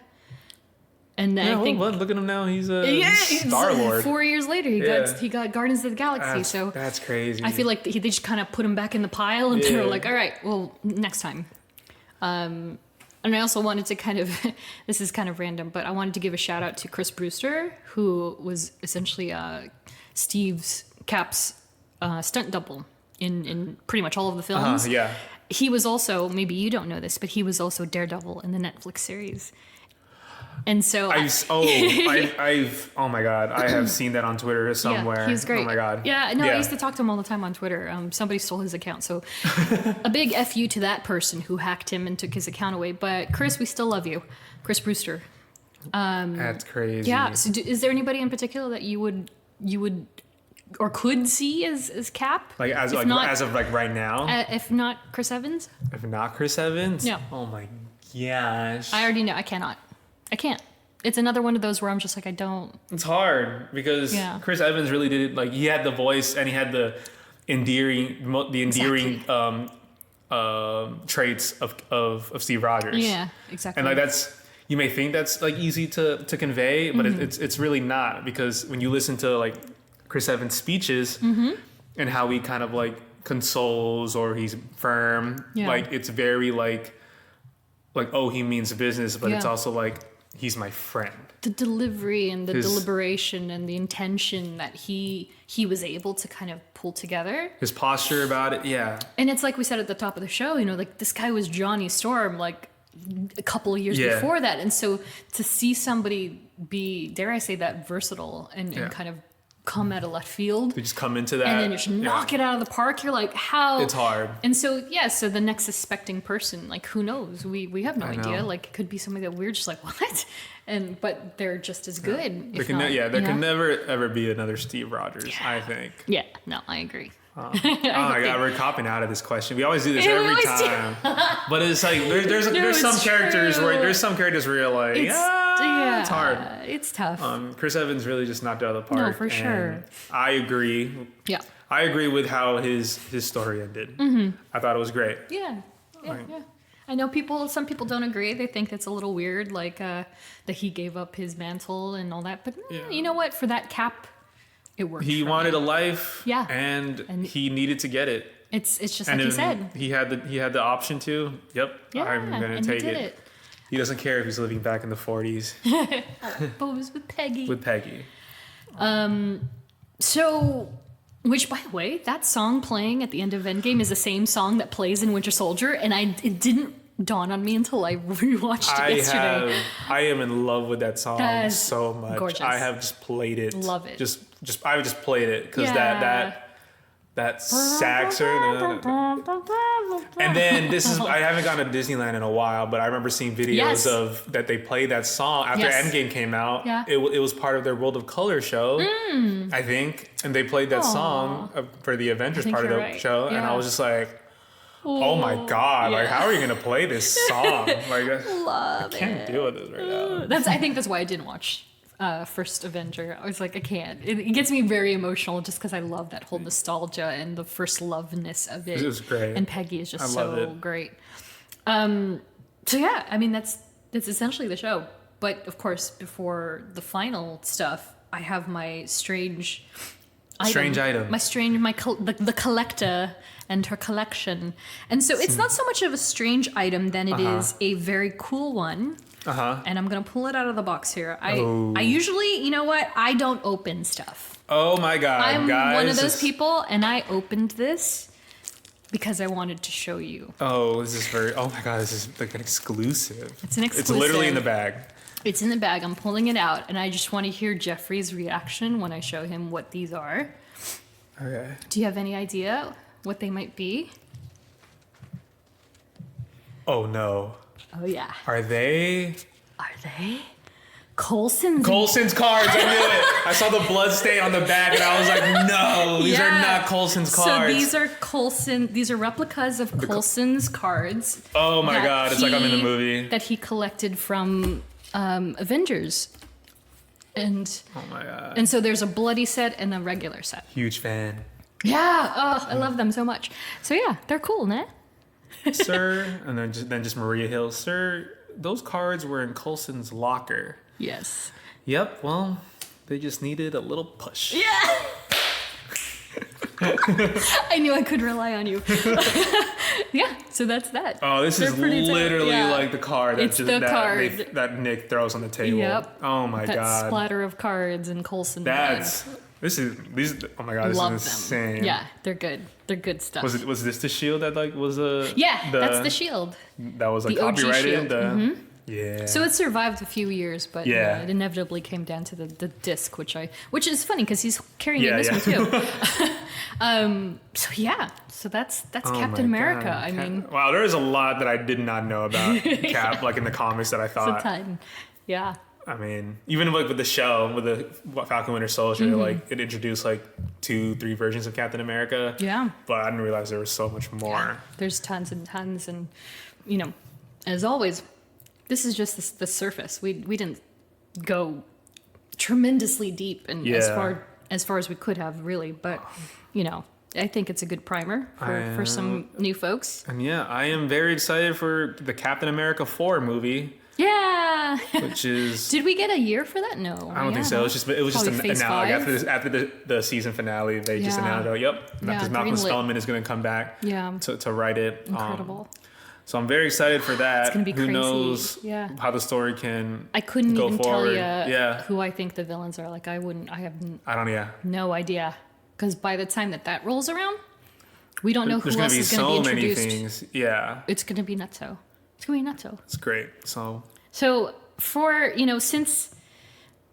And I think... Well, look at him now. He's a he's Star-Lord. 4 years later, he got Guardians of the Galaxy, That's crazy. I feel like they just kind of put him back in the pile, and they were like, all right, well, next time. And I also wanted to kind of, this is kind of random, but I wanted to give a shout out to Chris Brewster, who was essentially Cap's stunt double in pretty much all of the films. Yeah. He was also, maybe you don't know this, but he was also Daredevil in the Netflix series. And so oh my God, I have seen that on Twitter somewhere. Yeah, he's great. Oh my God. Yeah, no, I used to talk to him all the time on Twitter. Somebody stole his account, so a big FU to that person who hacked him and took his account away. But Chris, we still love you, Chris Brewster. That's crazy. Yeah. So, is there anybody in particular that you would or could see as Cap? Like as of right now. If not Chris Evans. If not Chris Evans. Yeah. Oh my gosh. I already know. I can't. It's another one of those where I'm just like, I don't. It's hard because Chris Evans really did it. Like he had the voice and he had the endearing traits of Steve Rogers. Yeah, exactly. And like you may think that's like easy to convey, but it's really not, because when you listen to like Chris Evans' speeches and how he kind of like consoles or he's firm, like it's very like oh, he means business, but it's also like he's my friend. The delivery and the deliberation and the intention that he was able to kind of pull together. His posture about it, yeah. And it's like we said at the top of the show, you know, like this guy was Johnny Storm like a couple of years before that. And so to see somebody be, dare I say that, versatile and kind of come out of left field. You just come into that. And then just knock it out of the park. You're like, how? It's hard. And so, so the next suspecting person, like, who knows? We have no idea. Like, it could be somebody that we're just like, what? But they're just as good. There can never, ever be another Steve Rogers, I think. Yeah, no, I agree. Oh my God, we're copping out of this question. We always do this every time. But it's like, there's some characters where you're like, it's hard. It's tough. Chris Evans really just knocked it out of the park. No, for sure. I agree. Yeah. I agree with how his story ended. Mm-hmm. I thought it was great. Yeah. I know some people don't agree. They think it's a little weird, like that he gave up his mantle and all that. But you know what? For that Cap, it worked. He wanted a life. Yeah. And he needed to get it. It's just like he said. He had the option to. Yep. Yeah, I'm gonna take it. He doesn't care if he's living back in the 40s. But it was with Peggy. With Peggy. So, which, by the way, that song playing at the end of Endgame is the same song that plays in Winter Soldier, and it didn't dawn on me until I rewatched it yesterday. I am in love with that song so much. Gorgeous. I have just played it. Love it. I just played it because that saxer. And then I haven't gone to Disneyland in a while, but I remember seeing videos of that they played that song after Endgame came out. Yeah. It was part of their World of Color show, I think, and they played that song for the Avengers part of the show, and I was just like, oh my God, like how are you gonna play this song? Like, I can't deal with this right now. I think that's why I didn't watch first Avenger. I was like, I can't. It gets me very emotional just because I love that whole nostalgia and the first loveness of it. It was great. And Peggy is just so great. So yeah, I mean that's essentially the show. But of course, before the final stuff, I have my strange item. The collector and her collection. And so it's not so much of a strange item than it is a very cool one. And I'm going to pull it out of the box here. I usually, you know what? I don't open stuff. Oh my God, I'm guys. one of those people, and I opened this because I wanted to show you. Oh, oh my God, this is like an exclusive. It's an exclusive. It's literally in the bag. It's in the bag. I'm pulling it out, and I just want to hear Geoffrey's reaction when I show him what these are. Okay. Do you have any idea what they might be? Oh no. Oh yeah. Are they Coulson's cards? I knew it. I saw the blood stain on the back, and I was like, no, these are not Coulson's cards. So these are replicas of Coulson's cards. Oh my God, it's like I'm in the movie. That he collected from Avengers. And oh my God. And so there's a bloody set and a regular set. Huge fan. Yeah, I love them so much. So yeah, they're cool, nah? Sir, and then just Maria Hill. Sir, those cards were in Coulson's locker. Yes. Yep, well, they just needed a little push. Yeah! I knew I could rely on you. Yeah, so that's that. Oh, this is literally like the card that Nick throws on the table. Yep. Oh my God. That splatter of cards and Coulson. Oh my God, this is insane. Them. Yeah, they're good. They're good stuff. Was this the shield that was a? Yeah, that's the shield. That was like copyrighted. Yeah. So it survived a few years, but it inevitably came down to the disc, which is funny because he's carrying it in this one too. So that's Captain America. God. I mean, wow, there is a lot that I did not know about Cap, like in the comics that I thought. It's a ton. Yeah. I mean, even like with the show, with the Falcon Winter Soldier, like it introduced like 2-3 versions of Captain America. Yeah. But I didn't realize there was so much more. Yeah. There's tons and tons, and as always, this is just the surface. We didn't go tremendously deep and as far as we could have, really. But I think it's a good primer for some new folks. And I am very excited for the Captain America 4 movie. Yeah. Which is. Did we get a year for that? No. I don't think so. It was just an announcement after the season finale. They just announced, because Malcolm Spellman is going to come back. To write it. Incredible. So I'm very excited for that. It's gonna be Who crazy. knows Yeah. how the story can I couldn't go even forward. tell you Yeah. who I think the villains are. Like, I have I don't, yeah. no idea. Because by the time that rolls around, we don't know There's who going else to be is going to so be many introduced. things. Yeah. It's going to be nutso. It's going to be nutso. It's great. So For,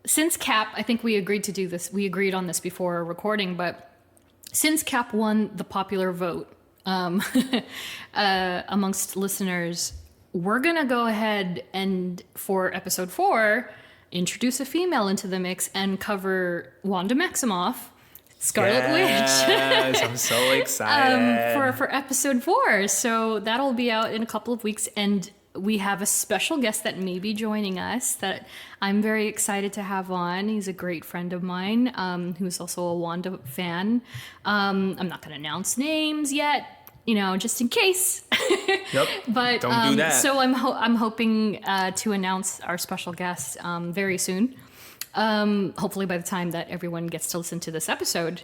since Cap, I think we agreed to do this. We agreed on this before recording, but since Cap won the popular vote amongst listeners, we're going to go ahead and, for episode 4, introduce a female into the mix and cover Wanda Maximoff, Scarlet Witch. Yes, I'm so excited. For episode 4. So that'll be out in a couple of weeks, and we have a special guest that may be joining us that I'm very excited to have on. He's a great friend of mine who's also a Wanda fan. I'm not going to announce names yet, just in case. Yep. But don't do that. So I'm hoping to announce our special guest very soon. Hopefully by the time that everyone gets to listen to this episode.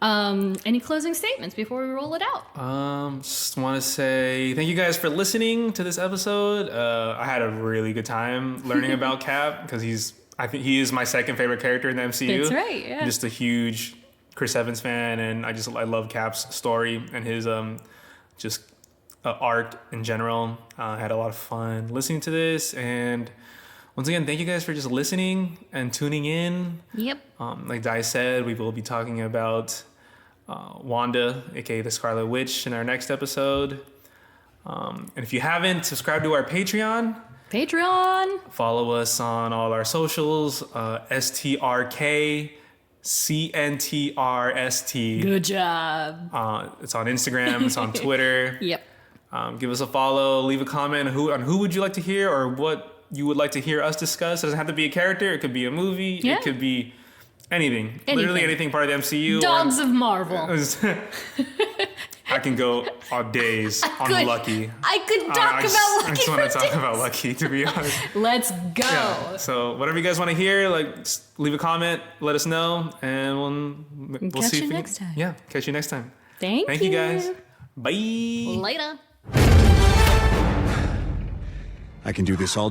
Any closing statements before we roll it out? Just want to say thank you guys for listening to this episode. I had a really good time learning about Cap because I think he is my second favorite character in the MCU. That's right. Yeah. I'm just a huge Chris Evans fan, and I love Cap's story and his art in general. I had a lot of fun listening to this, and once again, thank you guys for just listening and tuning in. Yep. Like Dai said, we will be talking about Wanda, a.k.a. the Scarlet Witch, in our next episode. And if you haven't, subscribe to our Patreon. Follow us on all our socials, STRKCNTRST. Good job. It's on Instagram. It's on Twitter. Yep. Give us a follow. Leave a comment on who would you like to hear or what you would like to hear us discuss. It doesn't have to be a character. It could be a movie. Yeah. It could be anything. Literally anything part of the MCU. Dogs of Marvel. I can go all days on Lucky. I could talk about Lucky. I just want to talk about Lucky, to be honest. Let's go. Yeah. So whatever you guys want to hear, just leave a comment, let us know, and we'll Catch see you if next time. Yeah, catch you next time. Thank you guys. Bye. Later. I can do this all day.